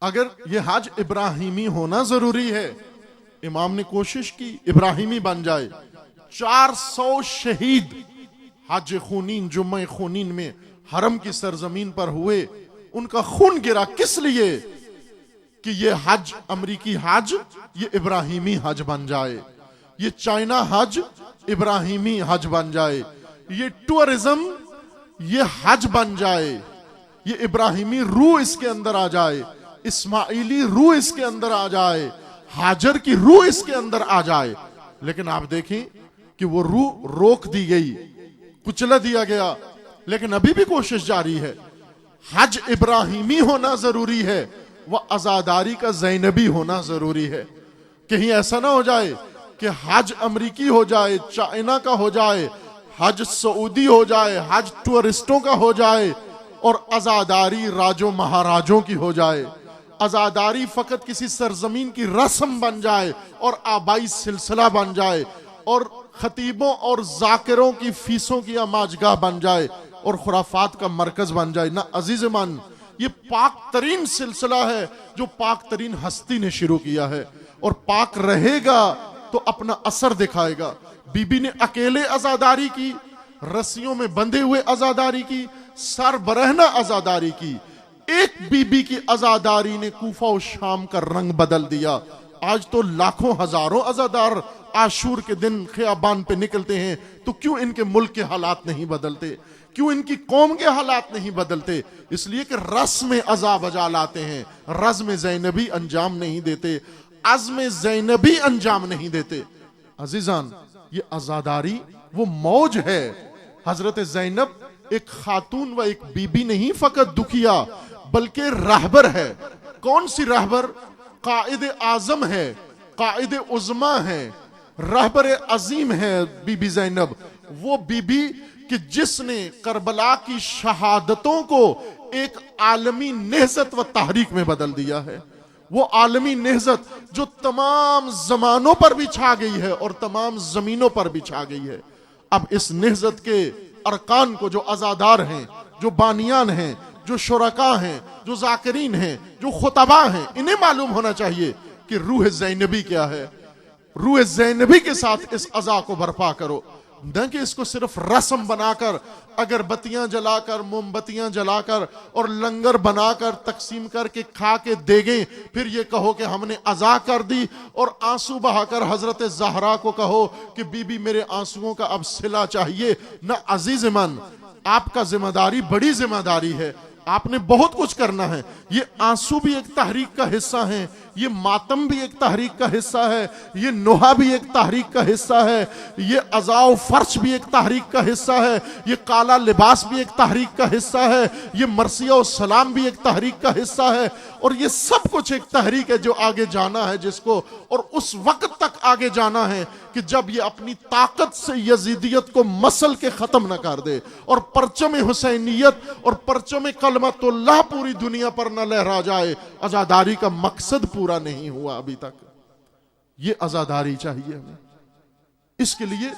اگر یہ حج ابراہیمی ہونا ضروری ہے، امام نے کوشش کی ابراہیمی بن جائے. 400 شہید حج خونین، جمعہ خونین میں حرم کی سرزمین پر ہوئے. ان کا خون گرا کس لیے؟ کہ یہ حج، امریکی حج، یہ ابراہیمی حج بن جائے، یہ چائنا حج ابراہیمی حج بن جائے، یہ ٹورزم یہ حج بن جائے، یہ ابراہیمی روح اس کے اندر آ جائے، اسماعیلی روح اس کے اندر آ جائے، ہاجر کی روح اس کے اندر آ جائے. لیکن آپ دیکھیں کہ وہ روح روک دی گئی، کچلا دیا گیا. لیکن ابھی بھی کوشش جاری ہے. حج ابراہیمی ہونا ضروری ہے، وہ عزاداری کا زینبی ہونا ضروری ہے. کہیں ایسا نہ ہو جائے کہ حج امریکی ہو جائے، چائنا کا ہو جائے، حج سعودی ہو جائے، حج ٹورسٹوں کا ہو جائے، اور عزاداری راجوں مہاراجوں کی ہو جائے. عزاداری فقط کسی سرزمین کی رسم بن جائے اور آبائی سلسلہ بن جائے اور خطیبوں اور ذاکروں کی فیسوں کی اماجگاہ بن جائے اور خرافات کا مرکز بن جائے. نہ عزیز من، یہ پاک ترین سلسلہ ہے جو پاک ترین ہستی نے شروع کیا ہے، اور پاک رہے گا تو اپنا اثر دکھائے گا. بی بی نے اکیلے عزاداری کی، رسیوں میں بندھے ہوئے عزاداری کی، سر برہنہ عزاداری کی. ایک بی بی کی عزاداری نے کوفہ و شام کا رنگ بدل دیا. آج تو لاکھوں ہزاروں عزادار عاشور کے دن خیابان پہ نکلتے ہیں، تو کیوں ان کے ملک کے حالات نہیں بدلتے؟ کیوں ان کی قوم کے حالات نہیں بدلتے؟ اس لیے کہ رسم عزا بجا لاتے ہیں، رزم زینبی انجام نہیں دیتے، عزم زینبی انجام نہیں دیتے. عزیزان، یہ عزاداری وہ موج ہے. حضرت زینب ایک خاتون و ایک بی بی نہیں فقط دکھیا، بلکہ رہبر ہے. کون سی رہبر؟ قائد اعظم ہے، قائد عظمی ہے، رہبر عظیم ہے بی بی زینب. وہ بی بی کہ جس نے کربلا کی شہادتوں کو ایک عالمی نہضت و تحریک میں بدل دیا ہے. وہ عالمی نہضت جو تمام زمانوں پر بھی چھا گئی ہے اور تمام زمینوں پر بھی چھا گئی ہے. اب اس نہضت کے ارکان کو، جو عزادار ہیں، جو بانیان ہیں، جو شرکاء ہیں، جو ذاکرین ہیں، جو خطباء ہیں، انہیں معلوم ہونا چاہیے کہ روح زینبی کیا ہے. روح زینبی کے ساتھ اس عزا کو برپا کرو، نہ کہ اس کو صرف رسم بنا کر، اگربتیاں جلا کر، موم بتیاں جلا کر اور لنگر بنا کر تقسیم کر کے کھا کے دے گئے، پھر یہ کہو کہ ہم نے عزا کر دی، اور آنسو بہا کر حضرت زہرا کو کہو کہ بی بی میرے آنسوؤں کا اب صلہ چاہیے. نہ عزیز من، آپ کا ذمہ داری بڑی ذمہ داری ہے، آپ نے بہت کچھ کرنا ہے. یہ آنسو بھی ایک تحریک کا حصہ ہیں، یہ ماتم بھی ایک تحریک کا حصہ ہے، یہ نوحہ بھی ایک تحریک کا حصہ ہے، یہ عزا و فرش بھی ایک تحریک کا حصہ ہے، یہ کالا لباس بھی ایک تحریک کا حصہ ہے، یہ مرثیہ و سلام بھی ایک تحریک کا حصہ ہے. اور یہ سب کچھ ایک تحریک ہے جو آگے جانا ہے جس کو، اور اس وقت تک آگے جانا ہے کہ جب یہ اپنی طاقت سے یزیدیت کو مسل کے ختم نہ کر دے، اور پرچم حسینیت اور پرچم کلمت اللہ پوری دنیا پر نہ لہرا جائے. عزاداری کا مقصد پورا نہیں ہوا ابھی تک. یہ عزاداری چاہیے ہمیں. اس کے لیے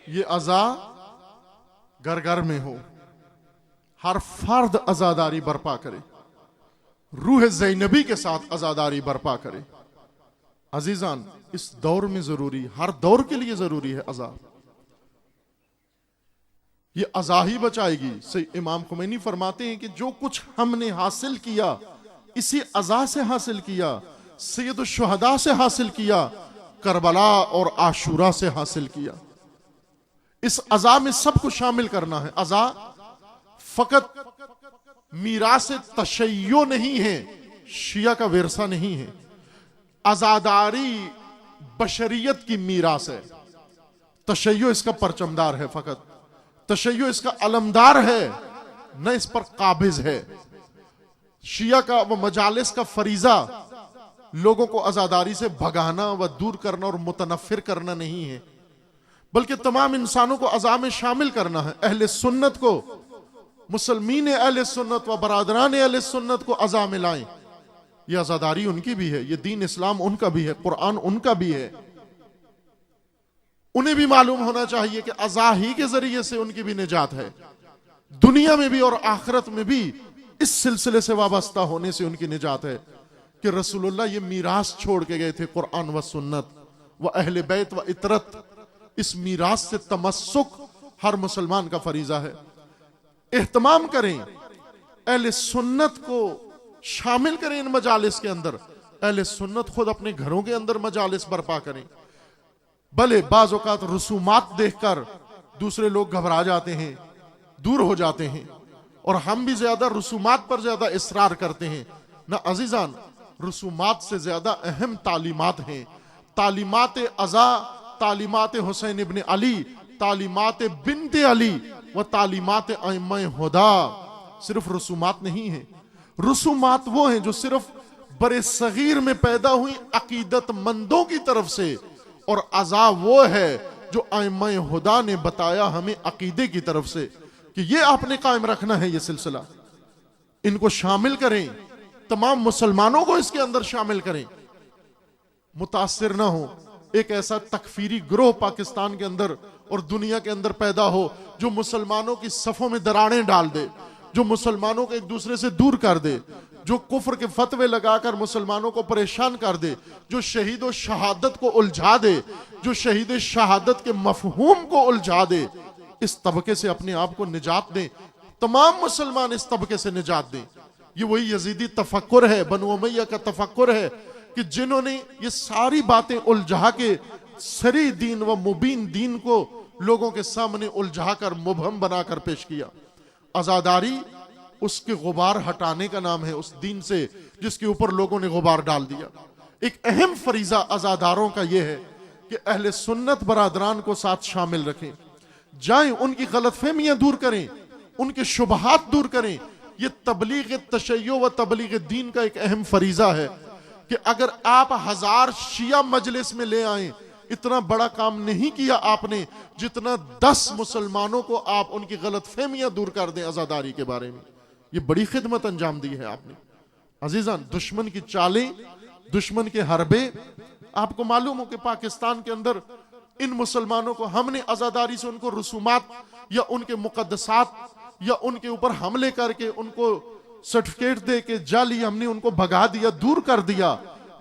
یہ عزا گھر گھر میں ہو، ہر فرد عزاداری برپا کرے، روح زینبی کے ساتھ عزاداری برپا کرے. عزیزان، اس دور میں ضروری، ہر دور کے لیے ضروری ہے عزا. یہ عزا ہی بچائے گی. امام خمینی فرماتے ہیں کہ جو کچھ ہم نے حاصل کیا اسی عزا سے حاصل کیا، سید الشہداء سے حاصل کیا. کربلا اور عاشورہ سے حاصل کیا۔ اس عزا میں سب کو شامل کرنا ہے۔ عزا فقط میراث تشیع نہیں ہے، شیعہ کا ورثہ نہیں ہے۔ عزاداری بشریت کی میراث ہے، تشیع اس کا پرچمدار ہے، فقط تشیع اس کا علمدار ہے، نہ اس پر قابض ہے۔ شیعہ کا و مجالس کا فریضہ لوگوں کو عزاداری سے بھگانا و دور کرنا اور متنفر کرنا نہیں ہے، بلکہ تمام انسانوں کو عزا میں شامل کرنا ہے۔ اہل سنت کو، مسلمین اہل سنت و برادران اہل سنت کو عزا میں لائیں۔ یہ عزاداری ان کی بھی ہے، یہ دین اسلام ان کا بھی ہے، قرآن ان کا بھی ہے۔ انہیں بھی معلوم ہونا چاہیے کہ عزا ہی کے ذریعے سے ان کی بھی نجات ہے، دنیا میں بھی اور آخرت میں بھی اس سلسلے سے وابستہ ہونے سے ان کی نجات ہے کہ رسول اللہ یہ میراث چھوڑ کے گئے تھے، قرآن و سنت و اہل بیت و اطرت۔ اس میراث سے تمسک ہر مسلمان کا فریضہ ہے۔ اہتمام کریں، اہل سنت کو شامل کریں ان مجالس کے اندر۔ اہل سنت خود اپنے گھروں کے اندر مجالس برپا کریں۔ بھلے بعض اوقات رسومات دیکھ کر دوسرے لوگ گھبرا جاتے ہیں، دور ہو جاتے ہیں، اور ہم بھی زیادہ رسومات پر زیادہ اصرار کرتے ہیں۔ نہ عزیزان، رسومات سے زیادہ اہم تعلیمات ہیں، تعلیمات عزا، تعلیمات حسین ابن علی، تعلیمات بنت علی و تعلیمات ائمہ ہدا۔ صرف رسومات نہیں ہیں، رسومات وہ ہیں جو صرف بر صغیر میں پیدا ہوئی عقیدت مندوں کی طرف سے، اور عزا وہ ہے جو ائمہ ہدا نے بتایا ہمیں عقیدے کی طرف سے کہ یہ آپ نے قائم رکھنا ہے۔ یہ سلسلہ ان کو شامل کریں، تمام مسلمانوں کو اس کے اندر شامل کریں، متاثر نہ ہو۔ ایک ایسا تکفیری گروہ پاکستان کے اندر اور دنیا کے اندر پیدا ہو جو مسلمانوں کی صفوں میں دراڑیں ڈال دے، جو مسلمانوں کو ایک دوسرے سے دور کر دے، جو کفر کے فتوے لگا کر مسلمانوں کو پریشان کر دے، جو شہید و شہادت کو الجھا دے، جو شہید شہادت کے مفہوم کو الجھا دے۔ اس طبقے سے اپنے آپ کو نجات دیں، تمام مسلمان اس طبقے سے نجات دیں۔ یہ وہی یزیدی تفکر ہے، بنو امیہ کا تفکر ہے کہ جنہوں نے یہ ساری باتیں الجھا کے سری دین و مبین دین کو لوگوں کے سامنے الجھا کر مبہم بنا کر پیش کیا۔ عزاداری اس کے غبار ہٹانے کا نام ہے، اس دین سے جس کے اوپر لوگوں نے غبار ڈال دیا۔ ایک اہم فریضہ عزاداروں کا یہ ہے کہ اہل سنت برادران کو ساتھ شامل رکھیں، جائیں ان کی غلط فہمیاں دور کریں، ان کے شبہات دور کریں۔ یہ تبلیغ تشیع و تبلیغ دین کا ایک اہم فریضہ ہے کہ اگر آپ 1000 شیعہ مجلس میں لے آئیں، اتنا بڑا کام نہیں کیا آپ نے جتنا 10 مسلمانوں کو آپ ان کی غلط فہمیاں دور کر دیں عزاداری کے بارے میں۔ یہ بڑی خدمت انجام دی ہے آپ نے۔ عزیزان، دشمن کی چالیں، دشمن کے حربے، آپ کو معلوم ہو کہ پاکستان کے اندر ان مسلمانوں کو ہم نے عزاداری سے ان کو رسومات یا ان کے مقدسات یا ان کے اوپر حملے کر کے ان کو سرٹیفکیٹ دے کے جعلی ہم نے ان کو بھگا دیا، دور کر دیا،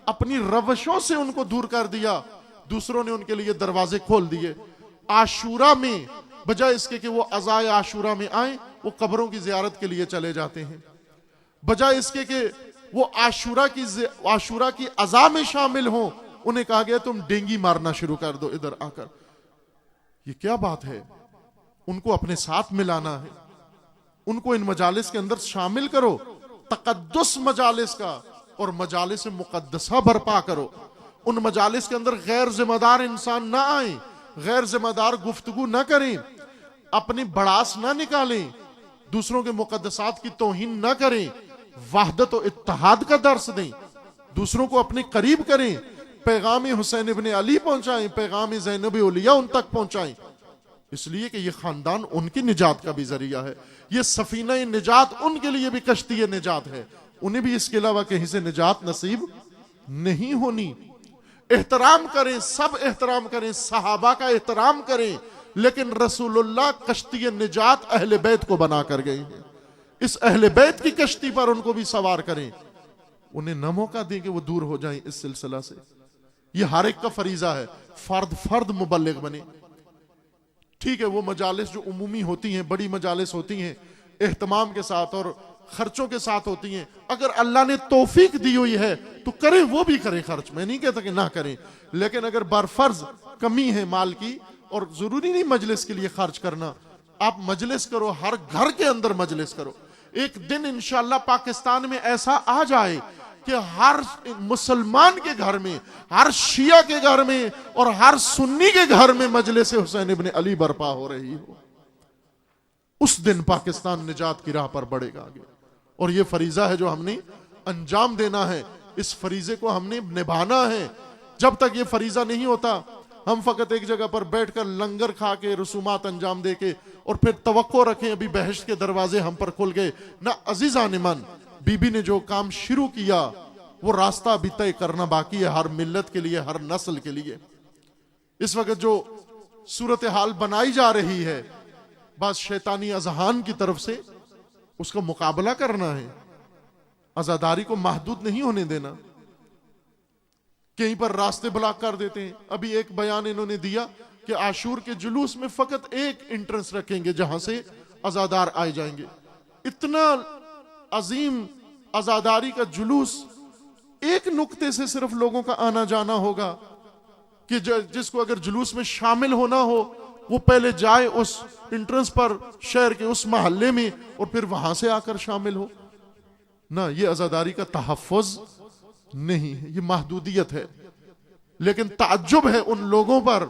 اپنی روشوں سے ان کو دور کر دیا۔ دوسروں نے ان کے لیے دروازے کھول دیے۔ عاشورہ میں بجائے اس کے کہ وہ عزائے عاشورہ میں آئیں، وہ قبروں کی زیارت کے لیے چلے جاتے ہیں۔ بجائے اس کے کہ وہ عاشورہ کی عزا میں شامل ہوں، انہیں کہا گیا تم ڈینگی مارنا شروع کر دو ادھر آ کر۔ یہ کیا بات ہے؟ ان کو اپنے ساتھ ملانا ہے، ان کو ان مجالس کے اندر شامل کرو، تقدس مجالس کا اور مجالس مقدسہ برپا کرو۔ ان مجالس کے اندر غیر ذمہ دار انسان نہ آئیں، غیر ذمہ دار گفتگو نہ کریں، اپنی بڑاس نہ نکالیں، دوسروں کے مقدسات کی توہین نہ کریں، وحدت و اتحاد کا درس دیں، دوسروں کو اپنے قریب کریں، پیغام حسین ابن علی پہنچائیں، پیغام زینب اولیاء ان تک پہنچائیں، اس لیے کہ یہ خاندان ان کی نجات کا بھی ذریعہ ہے۔ یہ سفینہ نجات ان کے لیے بھی کشتی نجات ہے، انہیں بھی اس کے علاوہ کہیں سے نجات نصیب نہیں ہونی۔ احترام کریں، سب احترام کریں، صحابہ کا احترام کریں، لیکن رسول اللہ کشتی نجات اہل بیت کو بنا کر گئے ہیں۔ اس اہل بیت کی کشتی پر ان کو بھی سوار کریں، انہیں نہ موقع دیں کہ وہ دور ہو جائیں اس سلسلہ سے۔ یہ ہر ایک کا فریضہ ہے، فرد مبلغ بنے۔ ٹھیک ہے، وہ مجالس جو عمومی ہوتی ہیں، بڑی مجالس ہوتی ہیں، اہتمام کے ساتھ اور خرچوں کے ساتھ ہوتی ہیں. اگر اللہ نے توفیق دی ہوئی ہے تو کریں، وہ بھی کریں خرچ. میں نہیں کہتا کہ نہ کریں، لیکن اگر برفرض کمی ہے مال کی، اور ضروری نہیں مجلس کے لیے خرچ کرنا، آپ مجلس کرو، ہر گھر کے اندر مجلس کرو. ایک دن انشاءاللہ پاکستان میں ایسا آ جائے کہ ہر مسلمان کے گھر میں، ہر شیعہ کے گھر میں اور ہر سنی کے گھر میں مجلس حسین ابن علی برپا ہو رہی ہو. اس دن پاکستان نجات کی راہ پر بڑھے گا آگے. اور یہ فریضہ ہے جو ہم نے انجام دینا ہے. اس فریضے کو ہم نے نبھانا ہے. جب تک یہ فریضہ نہیں ہوتا، ہم فقط ایک جگہ پر بیٹھ کر لنگر کھا کے، رسومات انجام دے کے، اور پھر توقع رکھیں ابھی بہشت کے دروازے ہم پر کھل گئے. نہ عزیزان من، بی بی نے جو کام شروع کیا وہ راستہ ابھی طے کرنا باقی ہے، ہر ملت کے لیے، ہر نسل کے لیے. اس وقت جو صورتحال بنائی جا رہی ہے بعض شیطانی اذہان کی طرف سے، اس کا مقابلہ کرنا ہے. عزاداری کو محدود نہیں ہونے دینا. کہیں پر راستے بلاک کر دیتے ہیں. ابھی ایک بیان انہوں نے دیا کہ عاشور کے جلوس میں فقط ایک انٹرنس رکھیں گے جہاں سے عزادار آئے جائیں گے. اتنا عظیم عزاداری کا جلوس ایک نقطے سے صرف لوگوں کا آنا جانا ہوگا کہ جس کو اگر جلوس میں شامل ہونا ہو وہ پہلے جائے اس انٹرنس پر شہر کے اس محلے میں اور پھر وہاں سے آ کر شامل ہو. نہ، یہ عزاداری کا تحفظ نہیں ہے، یہ محدودیت ہے. لیکن تعجب ہے ان لوگوں پر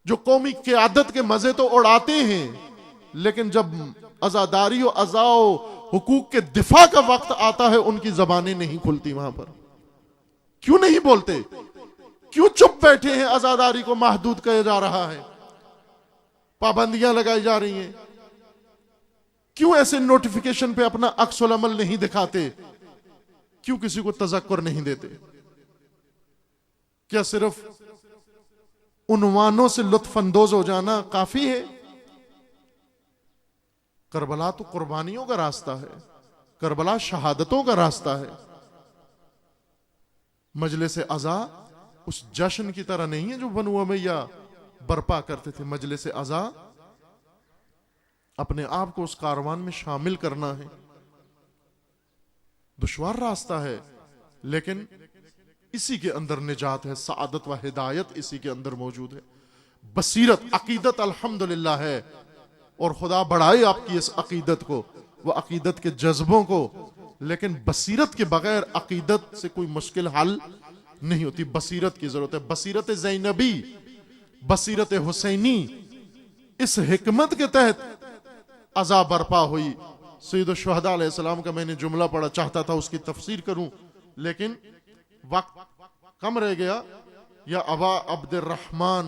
جو قومی قیادت کے مزے تو اڑاتے ہیں، لیکن جب عزاداری و عزا و حقوق کے دفاع کا وقت آتا ہے ان کی زبانیں نہیں کھلتی. وہاں پر کیوں نہیں بولتے؟ کیوں چپ بیٹھے ہیں؟ عزاداری کو محدود کیا جا رہا ہے، پابندیاں لگائی جا رہی ہیں. کیوں ایسے نوٹیفیکیشن پہ اپنا عکس العمل نہیں دکھاتے؟ کیوں کسی کو تذکر نہیں دیتے؟ کیا صرف عنوانوں سے لطف اندوز ہو جانا کافی ہے؟ کربلا تو قربانیوں کا راستہ ہے، کربلا شہادتوں کا راستہ ہے. مجلس عزا اس جشن کی طرح نہیں ہے جو بنو امیہ برپا کرتے تھے. مجلس عزا اپنے آپ کو اس کاروان میں شامل کرنا ہے. دشوار راستہ ہے، لیکن اسی کے اندر نجات ہے، سعادت و ہدایت اسی کے اندر موجود ہے. بصیرت، عقیدت الحمدللہ ہے، اور خدا بڑھائے آپ کی اس عقیدت کو، وہ عقیدت کے جذبوں کو. لیکن بصیرت کے بغیر عقیدت سے کوئی مشکل حل نہیں ہوتی. بصیرت کی ضرورت ہے. بصیرت زینبی، بصیرت حسینی، اس حکمت کے تحت عزا برپا ہوئی. سید الشہداء علیہ السلام کا میں نے جملہ پڑھا، چاہتا تھا اس کی تفسیر کروں لیکن وقت کم رہ گیا. یا ابا عبد الرحمن،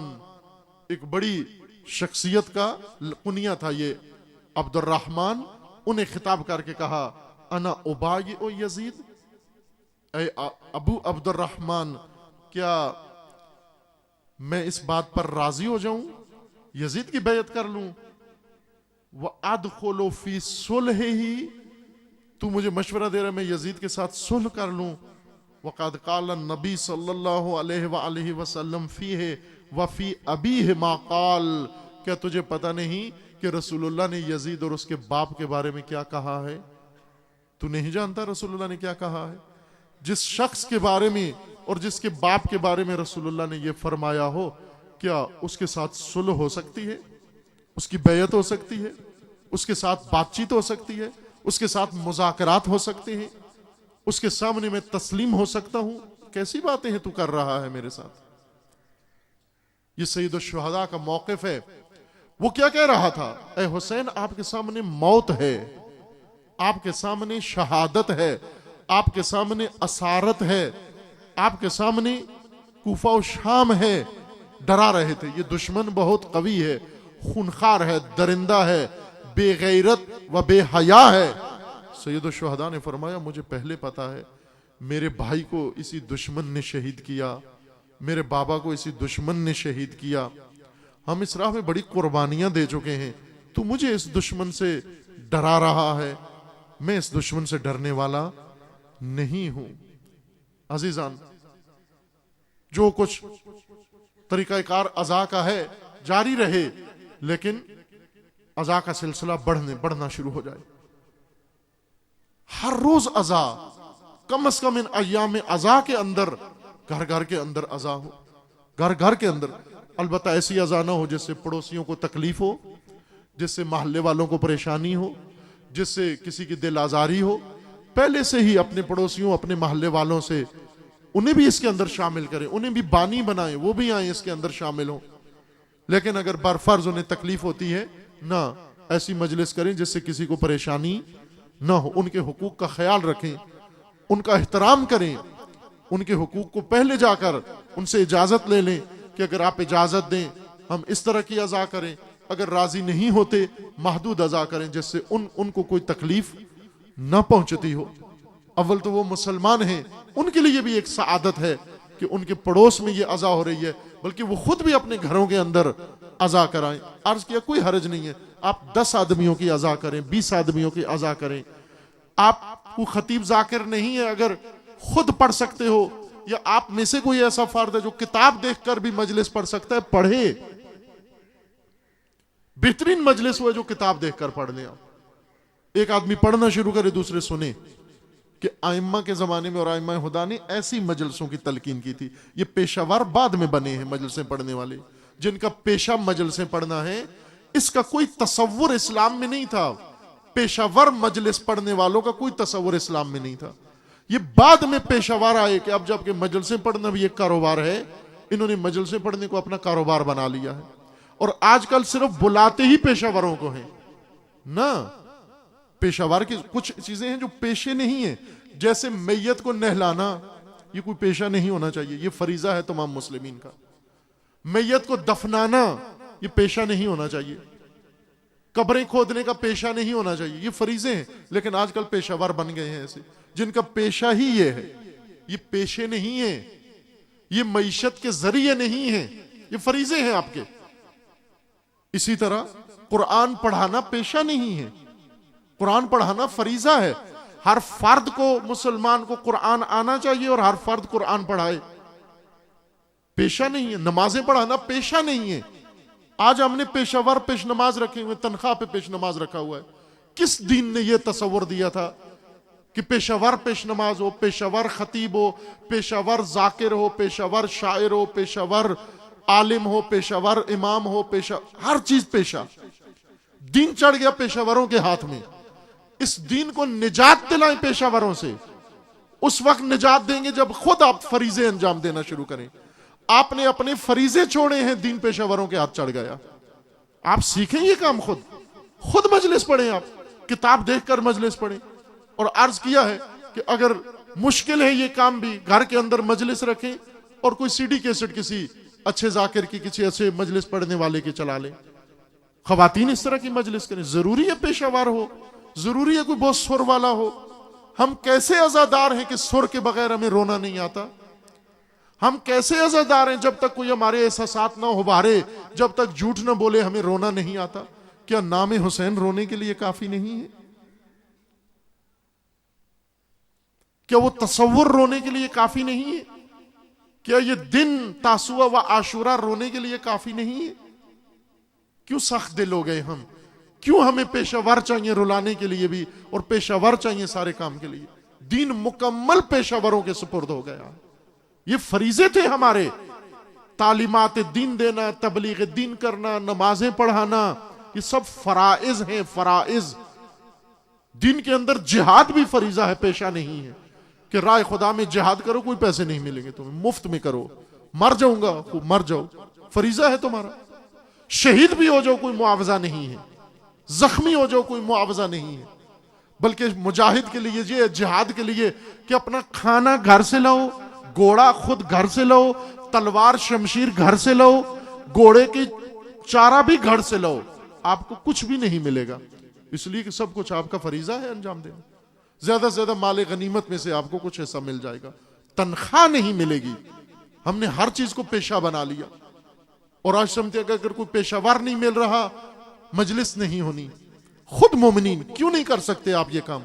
ایک بڑی شخصیت کا کنیہ تھا یہ عبد الرحمن. انہیں خطاب کر کے کہا انا ابایع یزید، اے ابو عبد الرحمن، کیا میں اس بات پر راضی ہو جاؤں یزید کی بیعت کر لوں؟ وَأَدْخُلُ فِي صُلْحِهِ، تو مجھے مشورہ دے رہا ہے میں یزید کے ساتھ صلح کر لوں. وَقَدْ قَالَ النَّبِي صلی اللہ علیہ وآلہ وسلم فِيهِ وَفِي أَبِيهِ مَا قَال، کیا تجھے پتہ نہیں کہ رسول اللہ نے یزید اور اس کے باپ کے بارے میں کیا کہا ہے؟ تو نہیں جانتا رسول اللہ نے کیا کہا ہے؟ جس شخص کے بارے میں اور جس کے باپ کے بارے میں رسول اللہ نے یہ فرمایا ہو، کیا اس کے ساتھ صلح ہو سکتی ہے؟ اس کی بیعت ہو سکتی ہے؟ اس کے ساتھ بات چیت ہو سکتی ہے؟ اس کے ساتھ مذاکرات ہو سکتے ہیں؟ اس کے سامنے میں تسلیم ہو سکتا ہوں؟ کیسی باتیں ہیں تو کر رہا ہے میرے ساتھ؟ یہ سید الشہداء کا موقف ہے. وہ کیا کہہ رہا تھا؟ اے حسین، آپ کے سامنے موت ہے، آپ کے سامنے شہادت ہے، آپ کے سامنے اسارت ہے، آپ کے سامنے کوفہ و شام ہے. ڈرا رہے تھے یہ دشمن بہت قوی ہے، خونخوار ہے، درندہ ہے، بے غیرت و بے حیا ہے. سید الشہداء نے فرمایا مجھے پہلے پتا ہے، میرے بھائی کو اسی دشمن نے شہید کیا، میرے بابا کو اسی دشمن نے شہید کیا، ہم اس راہ میں بڑی قربانیاں دے چکے ہیں، تو مجھے اس دشمن سے ڈرا رہا ہے، میں اس دشمن سے ڈرنے والا نہیں ہوں. عزیزان، جو کچھ طریقہ کار عزا کا ہے جاری رہے، لیکن عزا کا سلسلہ بڑھنا شروع ہو جائے. ہر روز اذا، کم از کم ان ایام اذا کے اندر گھر گھر کے اندر اذا ہو، گھر گھر کے اندر. البتہ ایسی اذا نہ ہو جس سے پڑوسیوں کو تکلیف ہو، جس سے محلے والوں کو پریشانی ہو، جس سے کسی کی دل آزاری ہو. پہلے سے ہی اپنے پڑوسیوں، اپنے محلے والوں سے انہیں بھی اس کے اندر شامل کریں، انہیں بھی بانی بنائیں، وہ بھی آئیں اس کے اندر شامل ہوں. لیکن اگر برفرض انہیں تکلیف ہوتی ہے، نہ ایسی مجلس کریں جس سے کسی کو پریشانی نہ ہو. ان کے حقوق کا خیال رکھیں، ان کا احترام کریں، ان کے حقوق کو پہلے جا کر ان سے اجازت لے لیں کہ اگر آپ اجازت دیں ہم اس طرح کی اذا کریں. اگر راضی نہیں ہوتے محدود اذا کریں جس سے ان کو کوئی تکلیف نہ پہنچتی ہو. اول تو وہ مسلمان ہیں، ان کے لیے بھی ایک سعادت ہے کہ ان کے پڑوس میں یہ اذا ہو رہی ہے، بلکہ وہ خود بھی اپنے گھروں کے اندر اذا کرائیں. عرض کیا کوئی حرج نہیں ہے، آپ 10 آدمیوں کی اذا کریں، 20 آدمیوں کی اذا کریں. آپ کو خطیب ذاکر نہیں ہے، اگر خود پڑھ سکتے ہو، یا آپ میں سے کوئی ایسا فرد ہے جو کتاب دیکھ کر بھی مجلس پڑھ سکتا ہے، پڑھے. بہترین مجلس وہ ہے جو کتاب دیکھ کر پڑھ لیں. ایک آدمی پڑھنا شروع کرے، دوسرے سنیں. کہ ائمہ کے زمانے میں اور ائمہ خدا نے ایسی مجلسوں کی تلقین کی تھی. یہ پیشہ ور بعد میں بنے ہیں مجلسیں پڑھنے والے، جن کا پیشہ مجلسیں پڑھنا ہے. اس کا کوئی تصور اسلام میں نہیں تھا. پیشہ ور مجلس پڑھنے والوں کا کوئی تصور اسلام میں نہیں تھا. یہ بعد میں پیشہ ور آئے کہ اب جب کہ مجلسیں پڑھنا بھی ایک کاروبار ہے، انہوں نے مجلسیں پڑھنے کو اپنا کاروبار بنا لیا ہے. اور آج کل صرف بلاتے ہی پیشہ وروں کو ہیں نہ. پیشہ ور کی کچھ چیزیں ہیں جو پیشے نہیں ہیں، جیسے میت کو نہلانا، یہ کوئی پیشہ نہیں ہونا چاہیے، یہ فریضہ ہے تمام مسلمین کا. میت کو دفنانا یہ پیشہ نہیں ہونا چاہیے. قبریں کھودنے کا پیشہ نہیں ہونا چاہیے، یہ فریضے ہیں. لیکن آج کل پیشہ ور بن گئے ہیں ایسے جن کا پیشہ ہی یہ ہے. یہ پیشے نہیں ہیں، یہ معیشت کے ذریعے نہیں ہیں، یہ فریضے ہیں آپ کے. اسی طرح قرآن پڑھانا پیشہ نہیں ہے، قرآن پڑھانا فریضہ ہے. ہر فرد کو، مسلمان کو قرآن آنا چاہیے اور ہر فرد قرآن پڑھائے. پیشہ نہیں ہے. نمازیں پڑھانا پیشہ نہیں ہے. آج ہم نے پیشہ ور پیش نماز رکھے ہوئے، تنخواہ پہ پیش نماز رکھا ہوا ہے. کس دین نے یہ تصور دیا تھا کہ پیشہ ور پیش نماز ہو، پیشہ ور خطیب ہو، پیشہ ور ذاکر ہو، پیشہ ور شاعر ہو، پیشہ ور عالم ہو، پیشہ ور امام ہو، ہر چیز پیشہ. دین چڑھ گیا پیشہ وروں کے ہاتھ میں. اس دین کو نجات دلائیں پیشہ وروں سے. اس وقت نجات دیں گے جب خود آپ فریضے انجام دینا شروع کریں. آپ نے اپنے فریضے چھوڑے ہیں، دین پیشہ وروں کے ہاتھ چڑھ گیا. آپ سیکھیں یہ کام خود مجلس پڑھیں، آپ کتاب دیکھ کر مجلس پڑھیں. اور عرض کیا ہے کہ اگر مشکل ہے یہ کام بھی، گھر کے اندر مجلس رکھیں اور کوئی سی ڈی کیسٹ کسی اچھے ذاکر کی، کسی اچھے مجلس پڑھنے والے کی چلا لیں. خواتین اس طرح کی مجلس کریں. ضروری ہے پیشہ ور ہو، ضروری ہے کوئی بہت سر والا ہو. ہم کیسے عزادار ہیں کہ سر کے بغیر ہمیں رونا نہیں آتا؟ ہم کیسے عزادار ہیں جب تک کوئی ہمارے احساسات نہ ابھارے، جب تک جھوٹ نہ بولے ہمیں رونا نہیں آتا؟ کیا نام حسین رونے کے لیے کافی نہیں ہے؟ کیا وہ تصور رونے کے لیے کافی نہیں ہے؟ کیا یہ دن تاسوعہ و عاشورہ رونے کے لیے کافی نہیں ہے؟ کیوں سخت دل ہو گئے ہم؟ کیوں ہمیں پیشہ ور چاہیے رلانے کے لیے بھی، اور پیشہ ور چاہیے سارے کام کے لیے؟ دین مکمل پیشہ وروں کے سپرد ہو گیا. یہ فریضے تھے ہمارے. تعلیمات دین دینا، تبلیغ دین کرنا، نمازیں پڑھانا، یہ سب فرائض ہیں. فرائض. دین کے اندر جہاد بھی فریضہ ہے، پیشہ نہیں ہے. کہ راہ خدا میں جہاد کرو، کوئی پیسے نہیں ملیں گے تمہیں، مفت میں کرو. مر جاؤں گا، مر جاؤ، فریضہ ہے تمہارا. شہید بھی ہو جاؤ، کوئی معاوضہ نہیں ہے. زخمی ہو جاؤ، کوئی معاوضہ نہیں ہے. بلکہ مجاہد کے لیے یہ جہاد کے لیے کہ اپنا کھانا گھر سے لاؤ، گھوڑا خود گھر سے لاؤ، تلوار شمشیر گھر سے لاؤ، گھوڑے کی چارہ بھی گھر سے لاؤ. آپ کو کچھ بھی نہیں ملے گا، اس لیے کہ سب کچھ آپ کا فریضہ ہے انجام دینا. زیادہ سے زیادہ مال غنیمت میں سے آپ کو کچھ حصہ مل جائے گا، تنخواہ نہیں ملے گی. ہم نے ہر چیز کو پیشہ بنا لیا. اور آج سمجھتے ہیں کہ اگر کوئی پیشہ ور نہیں مل رہا مجلس نہیں ہونی. خود مومنین کیوں نہیں کر سکتے آپ یہ کام؟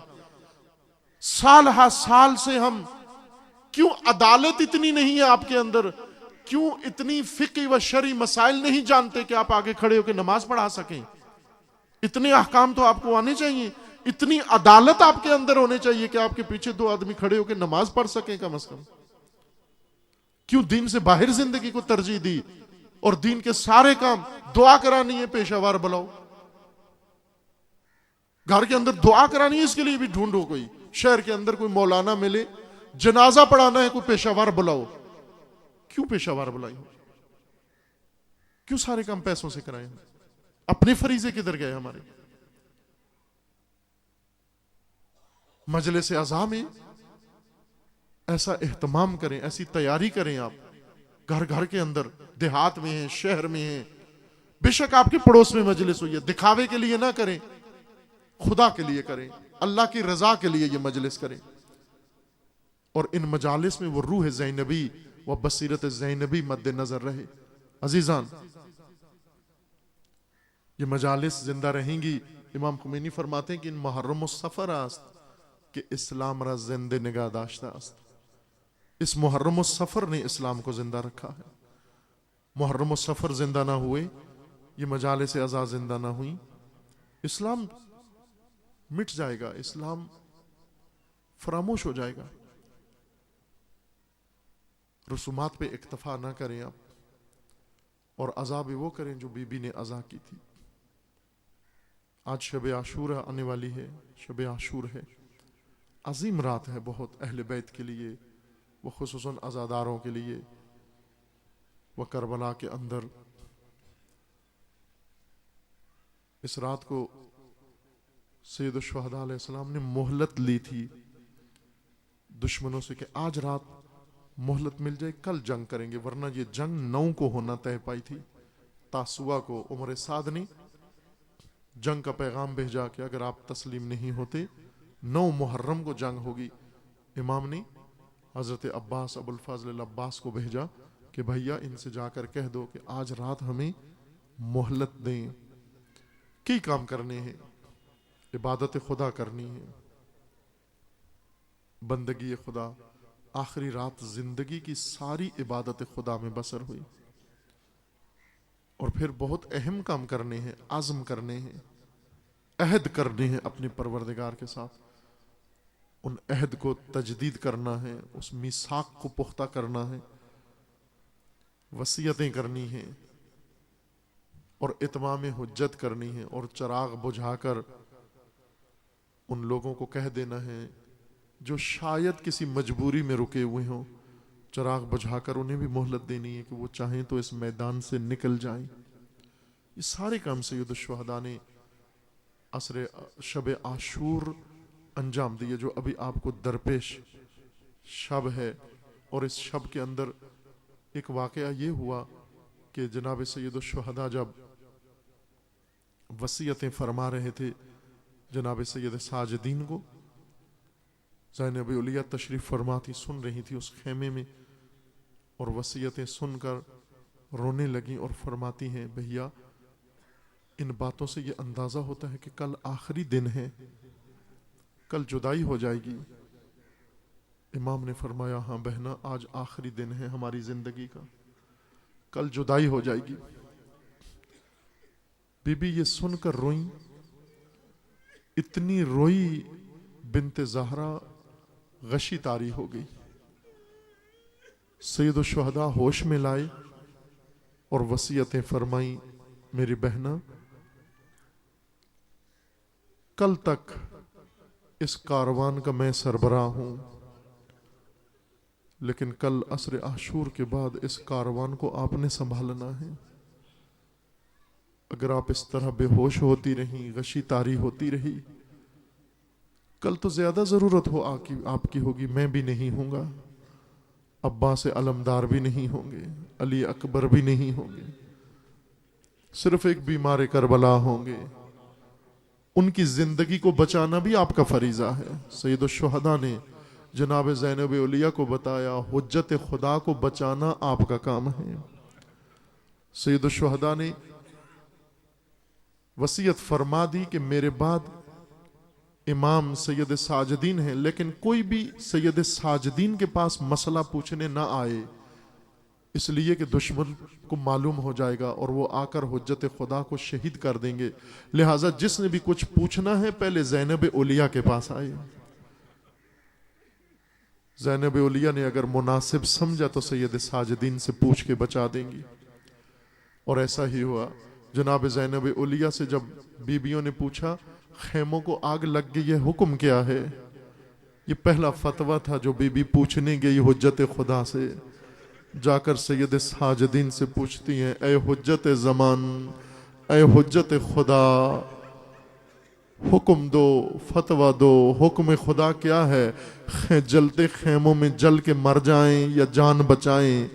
سال ہا سال سے ہم کیوں عدالت اتنی نہیں ہے آپ کے اندر؟ کیوں اتنی فقہ و شرعی مسائل نہیں جانتے کہ آپ آگے کھڑے ہو کے نماز پڑھا سکیں؟ اتنے احکام تو آپ کو آنے چاہیے اتنی عدالت آپ کے اندر ہونے چاہیے کہ آپ کے پیچھے 2 آدمی کھڑے ہو کے نماز پڑھ سکیں کم از کم. کیوں دین سے باہر زندگی کو ترجیح دی اور دین کے سارے کام دعا کرانی ہے پیشہ وار بلاؤ. گھر کے اندر دعا کرانی ہے اس کے لیے بھی ڈھونڈو کوئی. شہر کے اندر کوئی مولانا ملے, جنازہ پڑھانا ہے کوئی پیشہ وار بلاؤ. کیوں پیشہ وار بلائی ہو؟ کیوں سارے کام پیسوں سے کرائیں؟ اپنے فریضے کدھر گئے ہمارے؟ مجلس اعزاء میں ایسا اہتمام کریں, ایسی تیاری کریں. آپ گھر گھر کے اندر, دیہات میں ہیں, شہر میں ہیں, بے شک آپ کے پڑوس میں مجلس ہوئی ہے, دکھاوے کے لیے نہ کریں, خدا کے لیے کریں, اللہ کی رضا کے لیے یہ مجلس کریں. اور ان مجالس میں وہ روح زینبی و بصیرت زینبی مد نظر رہے. عزیزان, یہ مجالس زندہ رہیں گی. امام خمینی فرماتے ہیں کہ ان محرم و سفر است کہ اسلام را زندہ نگاہ داشتہ است. اس محرم و سفر نے اسلام کو زندہ رکھا ہے. محرم و سفر زندہ نہ ہوئے, یہ مجالس اعزاء زندہ نہ ہوئی, اسلام مٹ جائے گا, اسلام فراموش ہو جائے گا. رسومات پہ اکتفا نہ کریں آپ, اور عزا بھی وہ کریں جو بی بی نے عزا کی تھی. آج شب عاشور آنے والی ہے, شب عاشور ہے, عظیم رات ہے بہت اہل بیت کے لیے, وہ خصوصاً عزاداروں کے لیے. وہ کربلا کے اندر اس رات کو سید الشہداء علیہ السلام نے مہلت لی تھی دشمنوں سے کہ آج رات مہلت مل جائے, کل جنگ کریں گے, ورنہ یہ جنگ 9 کو ہونا طے پائی تھی. تاسوعہ کو عمر سعد نے جنگ کا پیغام بھیجا کہ اگر آپ تسلیم نہیں ہوتے 9 محرم کو جنگ ہوگی. امام نے حضرت عباس ابو الفضل العباس کو بھیجا کہ بھیا ان سے جا کر کہہ دو کہ آج رات ہمیں مہلت دیں. کئی کام کرنے ہیں, عبادت خدا کرنی ہے, بندگی خدا. آخری رات زندگی کی ساری عبادت خدا میں بسر ہوئی. اور پھر بہت اہم کام کرنے ہیں, عزم کرنے ہیں, عہد کرنے ہیں اپنے پروردگار کے ساتھ. ان عہد کو تجدید کرنا ہے, اس میثاق کو پختہ کرنا ہے, وصیتیں کرنی ہیں, اور اتمام حجت کرنی ہے, اور چراغ بجھا کر ان لوگوں کو کہہ دینا ہے جو شاید کسی مجبوری میں رکے ہوئے ہوں, چراغ بجھا کر انہیں بھی مہلت دینی ہے کہ وہ چاہیں تو اس میدان سے نکل جائیں. یہ سارے کام سید الشہداء نے عصر شب عاشور انجام دیے, جو ابھی آپ کو درپیش شب ہے. اور اس شب کے اندر ایک واقعہ یہ ہوا کہ جناب سید الشہداء جب وصیتیں فرما رہے تھے جناب سید ساجدین کو, زینب علیہ تشریف فرما تھی, سن رہی تھی اس خیمے میں, اور وصیتیں سن کر رونے لگیں اور فرماتی ہیں بھیا ان باتوں سے یہ اندازہ ہوتا ہے کہ کل آخری دن ہے, کل جدائی ہو جائے گی. امام نے فرمایا ہاں بہنا, آج آخری دن ہے ہماری زندگی کا, کل جدائی ہو جائے گی. بی بی یہ سن کر روئیں, اتنی روئی بنت زہرا غشی طاری ہو گئی. سید الشہداء ہوش میں لائے اور وصیتیں فرمائیں میری بہنا کل تک اس کاروان کا میں سربراہ ہوں, لیکن کل عصر عاشور کے بعد اس کاروان کو آپ نے سنبھالنا ہے. اگر آپ اس طرح بے ہوش ہوتی رہیں, غشی طاری ہوتی رہی, کل تو زیادہ ضرورت ہو آپ کی ہوگی, میں بھی نہیں ہوں گا, عباس علمدار بھی نہیں ہوں گے, علی اکبر بھی نہیں ہوں گے, صرف ایک بیمار کربلا ہوں گے. ان کی زندگی کو بچانا بھی آپ کا فریضہ ہے. سید الشہداء نے جناب زینب علیہ کو بتایا حجت خدا کو بچانا آپ کا کام ہے. سید الشہداء نے وصیت فرما دی کہ میرے بعد امام سید ساجدین ہیں, لیکن کوئی بھی سید ساجدین کے پاس مسئلہ پوچھنے نہ آئے, اس لیے کہ دشمن کو معلوم ہو جائے گا اور وہ آ کر حجت خدا کو شہید کر دیں گے. لہٰذا جس نے بھی کچھ پوچھنا ہے پہلے زینب اولیاء کے پاس آئے. زینب اولیاء نے اگر مناسب سمجھا تو سید ساجدین سے پوچھ کے بچا دیں گی. اور ایسا ہی ہوا. جناب زینب اولیاء سے جب بیبیوں نے پوچھا خیموں کو آگ لگ گئی ہے حکم کیا ہے، یہ پہلا فتویٰ تھا جو بی بی پوچھنے گئی حجت خدا سے. جا کر سید ساجدین سے پوچھتی ہیں اے حجت زمان، اے حجت خدا، حکم دو، فتویٰ دو، حکم خدا کیا ہے؟ جلتے خیموں میں جل کے مر جائیں یا جان بچائیں؟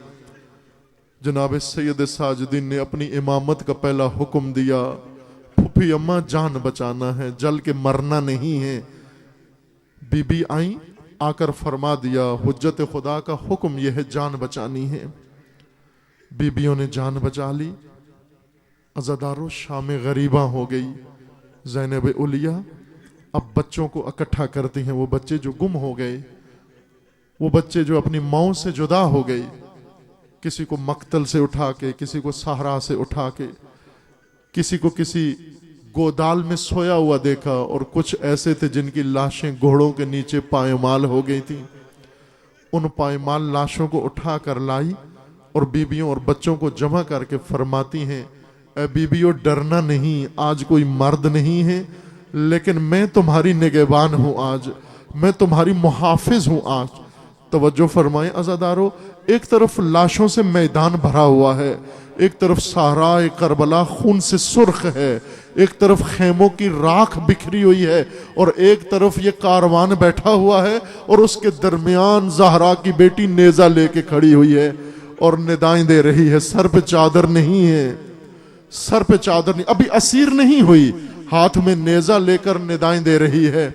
جناب سید ساجدین نے اپنی امامت کا پہلا حکم دیا، پھوپھی اماں جان بچانا ہے، جل کے مرنا نہیں ہے. بی بی آئیں، آ کر فرما دیا حجت خدا کا حکم یہ ہے جان بچانی ہے. بیبیوں نے جان بچا لی. عزادارو شام غریباں ہو گئی. زینب اولیاء اب بچوں کو اکٹھا کرتی ہیں، وہ بچے جو گم ہو گئے، وہ بچے جو اپنی ماؤں سے جدا ہو گئے، کسی کو مقتل سے اٹھا کے، کسی کو صحرا سے اٹھا کے، کسی کو کسی گودال میں سویا ہوا دیکھا، اور کچھ ایسے تھے جن کی لاشیں گھوڑوں کے نیچے پائمال ہو گئی تھیں. ان پائمال لاشوں کو اٹھا کر لائی اور بیبیوں اور بچوں کو جمع کر کے فرماتی ہیں اے بیبیوں ڈرنا نہیں، آج کوئی مرد نہیں ہے لیکن میں تمہاری نگہبان ہوں، آج میں تمہاری محافظ ہوں. آج توجہ فرمائیں عزادارو، ایک طرف لاشوں سے میدان بھرا ہوا ہے، ایک طرف صحرائے کربلا خون سے سرخ ہے، ایک طرف خیموں کی راکھ بکھری ہوئی ہے، اور ایک طرف یہ کاروان بیٹھا ہوا ہے، اور اس کے درمیان زہرا کی بیٹی نیزہ لے کے کھڑی ہوئی ہے اور ندائیں دے رہی ہے. سر پہ چادر نہیں ہے، سر پہ چادر نہیں، ابھی اسیر نہیں ہوئی، ہاتھ میں نیزہ لے کر ندائیں دے رہی ہے.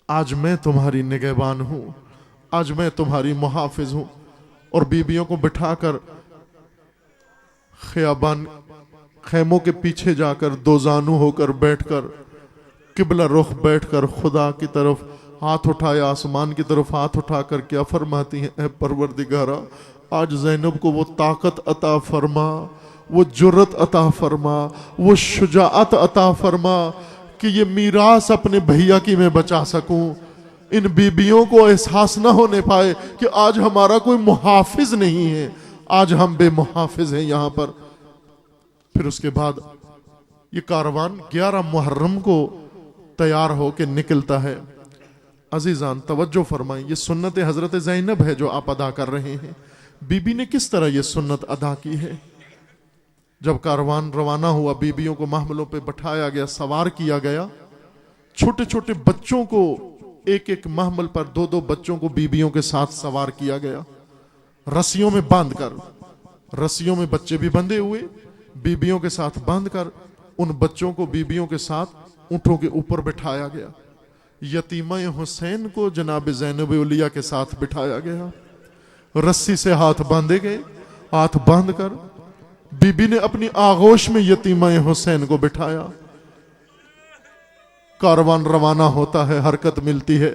آج میں تمہاری نگہبان ہوں، آج میں تمہاری محافظ ہوں. اور بیبیوں کو بٹھا کر خیابان خیموں کے پیچھے جا کر دوزانو ہو کر بیٹھ کر قبلہ رخ بیٹھ کر خدا کی طرف ہاتھ اٹھایا، آسمان کی طرف ہاتھ اٹھا کر کیا فرماتی ہیں اے پروردگارا، آج زینب کو وہ طاقت عطا فرما، وہ جرت عطا فرما، وہ شجاعت عطا فرما کہ یہ میراث اپنے بھیا کی میں بچا سکوں. ان بیبیوں کو احساس نہ ہونے پائے کہ آج ہمارا کوئی محافظ نہیں ہے، آج ہم بے محافظ ہیں یہاں پر. پھر اس کے بعد یہ کاروان 11 محرم کو تیار ہو کے نکلتا ہے. عزیزان توجہ فرمائیں، یہ سنت حضرت زینب ہے جو آپ ادا کر رہے ہیں. بی بی نے کس طرح یہ سنت ادا کی ہے؟ جب کاروان روانہ ہوا، بیبیوں کو محملوں پہ بٹھایا گیا، سوار کیا گیا. چھوٹے چھوٹے بچوں کو ایک ایک محمل پر 2 بچوں کو بیبیوں کے ساتھ سوار کیا گیا، رسیوں میں باندھ کر. رسیوں میں بچے بھی بندھے ہوئے، بیبیوں کے ساتھ باندھ کر ان بچوں کو بیبیوں کے ساتھ اونٹوں کے اوپر بٹھایا گیا. یتیمہ حسین کو جناب زینب اولیاء کے ساتھ بٹھایا گیا. رسی سے ہاتھ باندھے گئے. ہاتھ باندھ کر بی بی نے اپنی آغوش میں یتیمہ حسین کو بٹھایا. کاروان روانہ ہوتا ہے، حرکت ملتی ہے،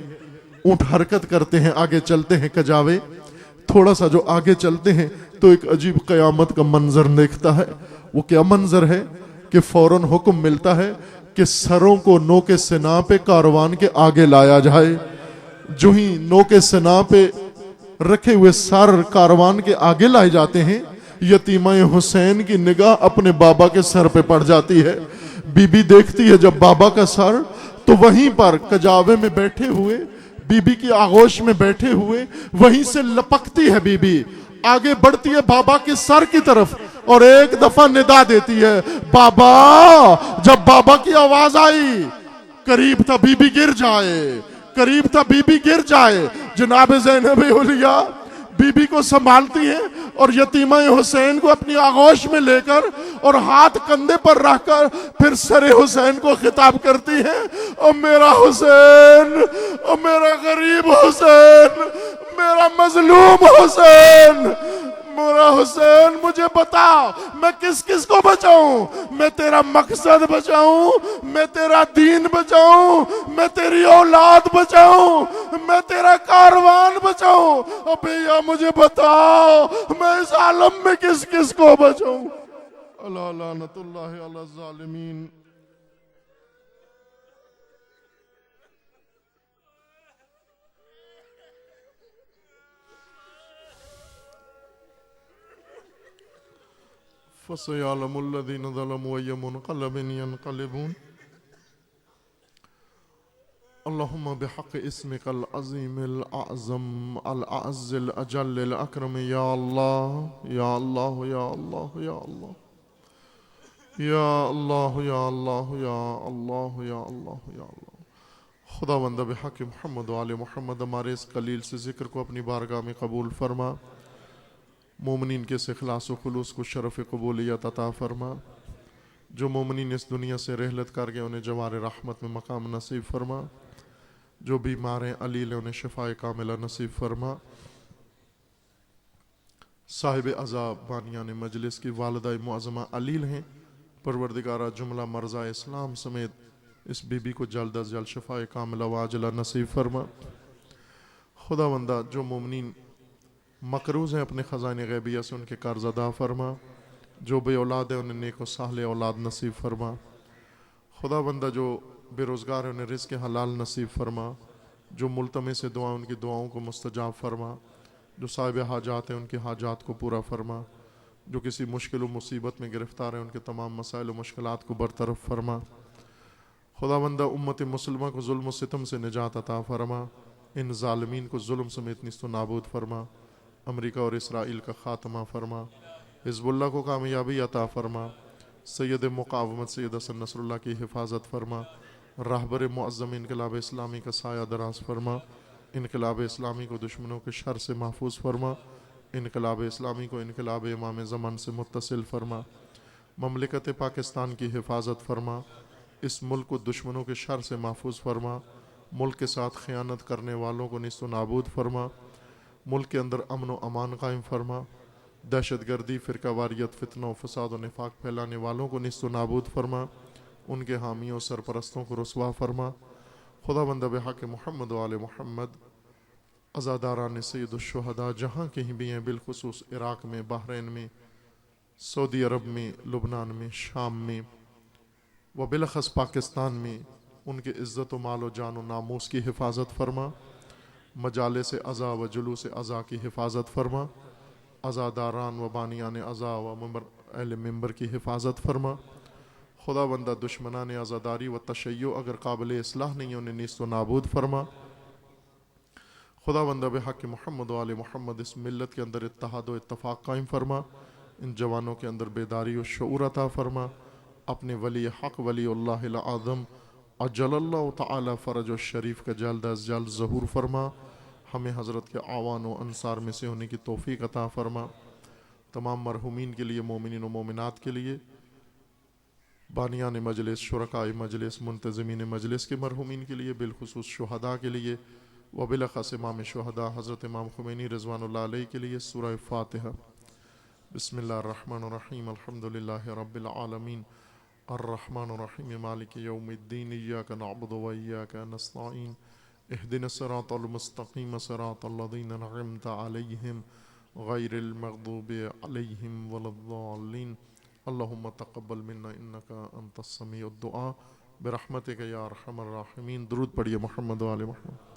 اونٹ حرکت کرتے ہیں، آگے چلتے ہیں. کجاوے تھوڑا سا جو آگے چلتے ہیں تو ایک عجیب قیامت کا منظر دیکھتا ہے. وہ کیا منظر ہے کہ فوراً حکم ملتا ہے کہ سروں کو نوک سنا پہ کاروان کے آگے لایا جائے. جو ہی نوک سنا پہ رکھے ہوئے سر کاروان کے آگے لائے جاتے ہیں، یتیمہ حسین کی نگاہ اپنے بابا کے سر پہ پڑ جاتی ہے. بی بی دیکھتی ہے جب بابا کا سر، تو وہیں پر کجاوے میں بیٹھے ہوئے، بی بی کی آغوش میں بیٹھے ہوئے، وہیں سے لپکتی ہے بی بی، آگے بڑھتی ہے بابا کے سر کی طرف اور ایک دفعہ ندا دیتی ہے بابا. جب بابا کی آواز آئی، قریب تھا بی بی گر جائے، قریب تھا بی بی گر جائے. جناب زینب اولیاء بی بی کو سنبھالتی ہیں اور یتیمہ حسین کو اپنی آغوش میں لے کر اور ہاتھ کندھے پر رکھ کر پھر سر حسین کو خطاب کرتی ہیں، او میرا حسین، او میرا غریب حسین، میرا مظلوم حسین، میرا حسین مجھے بتا میں کس کس کو بچاؤں، میں تیرا مقصد بچاؤں، میں تیرا دین بچاؤں، میں تیری اولاد بچاؤں، میں تیرا کاروان بچاؤں، ابھی مجھے بتاؤ میں اس عالم میں کس کس کو بچاؤں۔ اللہ لعنت اللہ علی الظالمین۔ فَسَيَعْلَمُ الَّذِينَ ظَلَمُوا أَيَّ مُنْقَلَبٍ يَنْقَلِبُونَ۔ اللهم بحق اسمك العظيم الأعظم الأعز الأجل الأكرم يا الله يا الله يا الله يا الله يا الله يا الله يا الله يا الله يا الله۔ خداوند بحق محمد و آل محمد ہمارے اس قلیل سے ذکر کو اپنی بارگاہ میں قبول فرما، مومنین کے اس اخلاص و خلوص کو شرف قبولیت عطا فرما، جو مومنین اس دنیا سے رحلت کر گئے انہیں جوار رحمت میں مقام نصیب فرما، جو بیمار ہیں علیل انہیں شفاء کاملہ نصیب فرما۔ صاحب عذاب بانیان مجلس کی والدہ معظمہ علیل ہیں، پروردگارہ جملہ مرضى اسلام سمیت اس بی بی کو جلد از جلد شفاء کاملہ واجلہ نصیب فرما۔ خداوندہ جو مومنین مقروض ہیں اپنے خزائن غیبیہ سے ان کے قرض ادا فرما، جو بے اولاد ہیں انہیں نیک و صالح اولاد نصیب فرما۔ خداوندہ جو بے روزگار ہیں انہیں رزق حلال نصیب فرما، جو ملتمس دعائیں ان کی دعاؤں کو مستجاب فرما، جو صاحب حاجات ہیں ان کی حاجات کو پورا فرما، جو کسی مشکل و مصیبت میں گرفتار ہیں ان کے تمام مسائل و مشکلات کو برطرف فرما۔ خداوندہ امت مسلمہ کو ظلم و ستم سے نجات عطا فرما، ان ظالمین کو ظلم سمیت نیست و نابود فرما، امریکہ اور اسرائیل کا خاتمہ فرما، حزب اللہ کو کامیابی عطا فرما، سید مقاومت سید حسن نصر اللہ کی حفاظت فرما، راہبر معظم انقلاب اسلامی کا سایہ دراز فرما، انقلاب اسلامی کو دشمنوں کے شر سے محفوظ فرما، انقلاب اسلامی کو انقلاب امام زمان سے متصل فرما، مملکت پاکستان کی حفاظت فرما، اس ملک کو دشمنوں کے شر سے محفوظ فرما، ملک کے ساتھ خیانت کرنے والوں کو نیست و نابود فرما، ملک کے اندر امن و امان قائم فرما، دہشت گردی فرقہ واریت فتنہ و فساد و نفاق پھیلانے والوں کو نیست و نابود فرما، ان کے حامیوں سرپرستوں کو رسوا فرما۔ خداوند بحق محمد و آل محمد عزاداران سید الشہداء جہاں کہیں بھی ہیں، بالخصوص عراق میں، بحرین میں، سعودی عرب میں، لبنان میں، شام میں و بالاخص پاکستان میں، ان کے عزت و مال و جان و ناموس کی حفاظت فرما، مجالس عزا و جلوس عزا کی حفاظت فرما، عزاداران و بانیان عزا و اہل ممبر کی حفاظت فرما۔ خداوندہ دشمنان عزاداری و تشیع اگر قابل اصلاح نہیں انہیں نیست و نابود فرما۔ خداوندہ بحق محمد و آل محمد اس ملت کے اندر اتحاد و اتفاق قائم فرما، ان جوانوں کے اندر بیداری و شعور عطا فرما، اپنے ولی حق ولی اللہ العظم اجل اللہ تعالی فرج و شریف کا جلد از جلد ظہور فرما، ہمیں حضرت کے اعوان و انصار میں سے ہونے کی توفیق عطا فرما۔ تمام مرحومین کے لیے، مومنین و مومنات کے لیے، بانیان مجلس، شرکاء مجلس، منتظمین مجلس کے مرحومین کے لیے، بالخصوص شہداء کے لیے و بالاخص امام شہداء حضرت امام خمینی رضوان اللہ علیہ کے لیے سورہ فاتحہ۔ بسم اللہ الرحمن الرحیم، الحمدللہ رب العالمین، الرحمن الرحیم، مالک یوم الدین، ایاک نعبد و ایاک نستعین، اہدنا الصراط المستقیم صراط الذین انعمت علیہم غیر المغضوب علیہم ولا الضالین۔ اللہم تقبل منا انکا انت السمیع الدعاء برحمتک یا ارحم الراحمین۔ درود پڑھیے محمد و آل محمد۔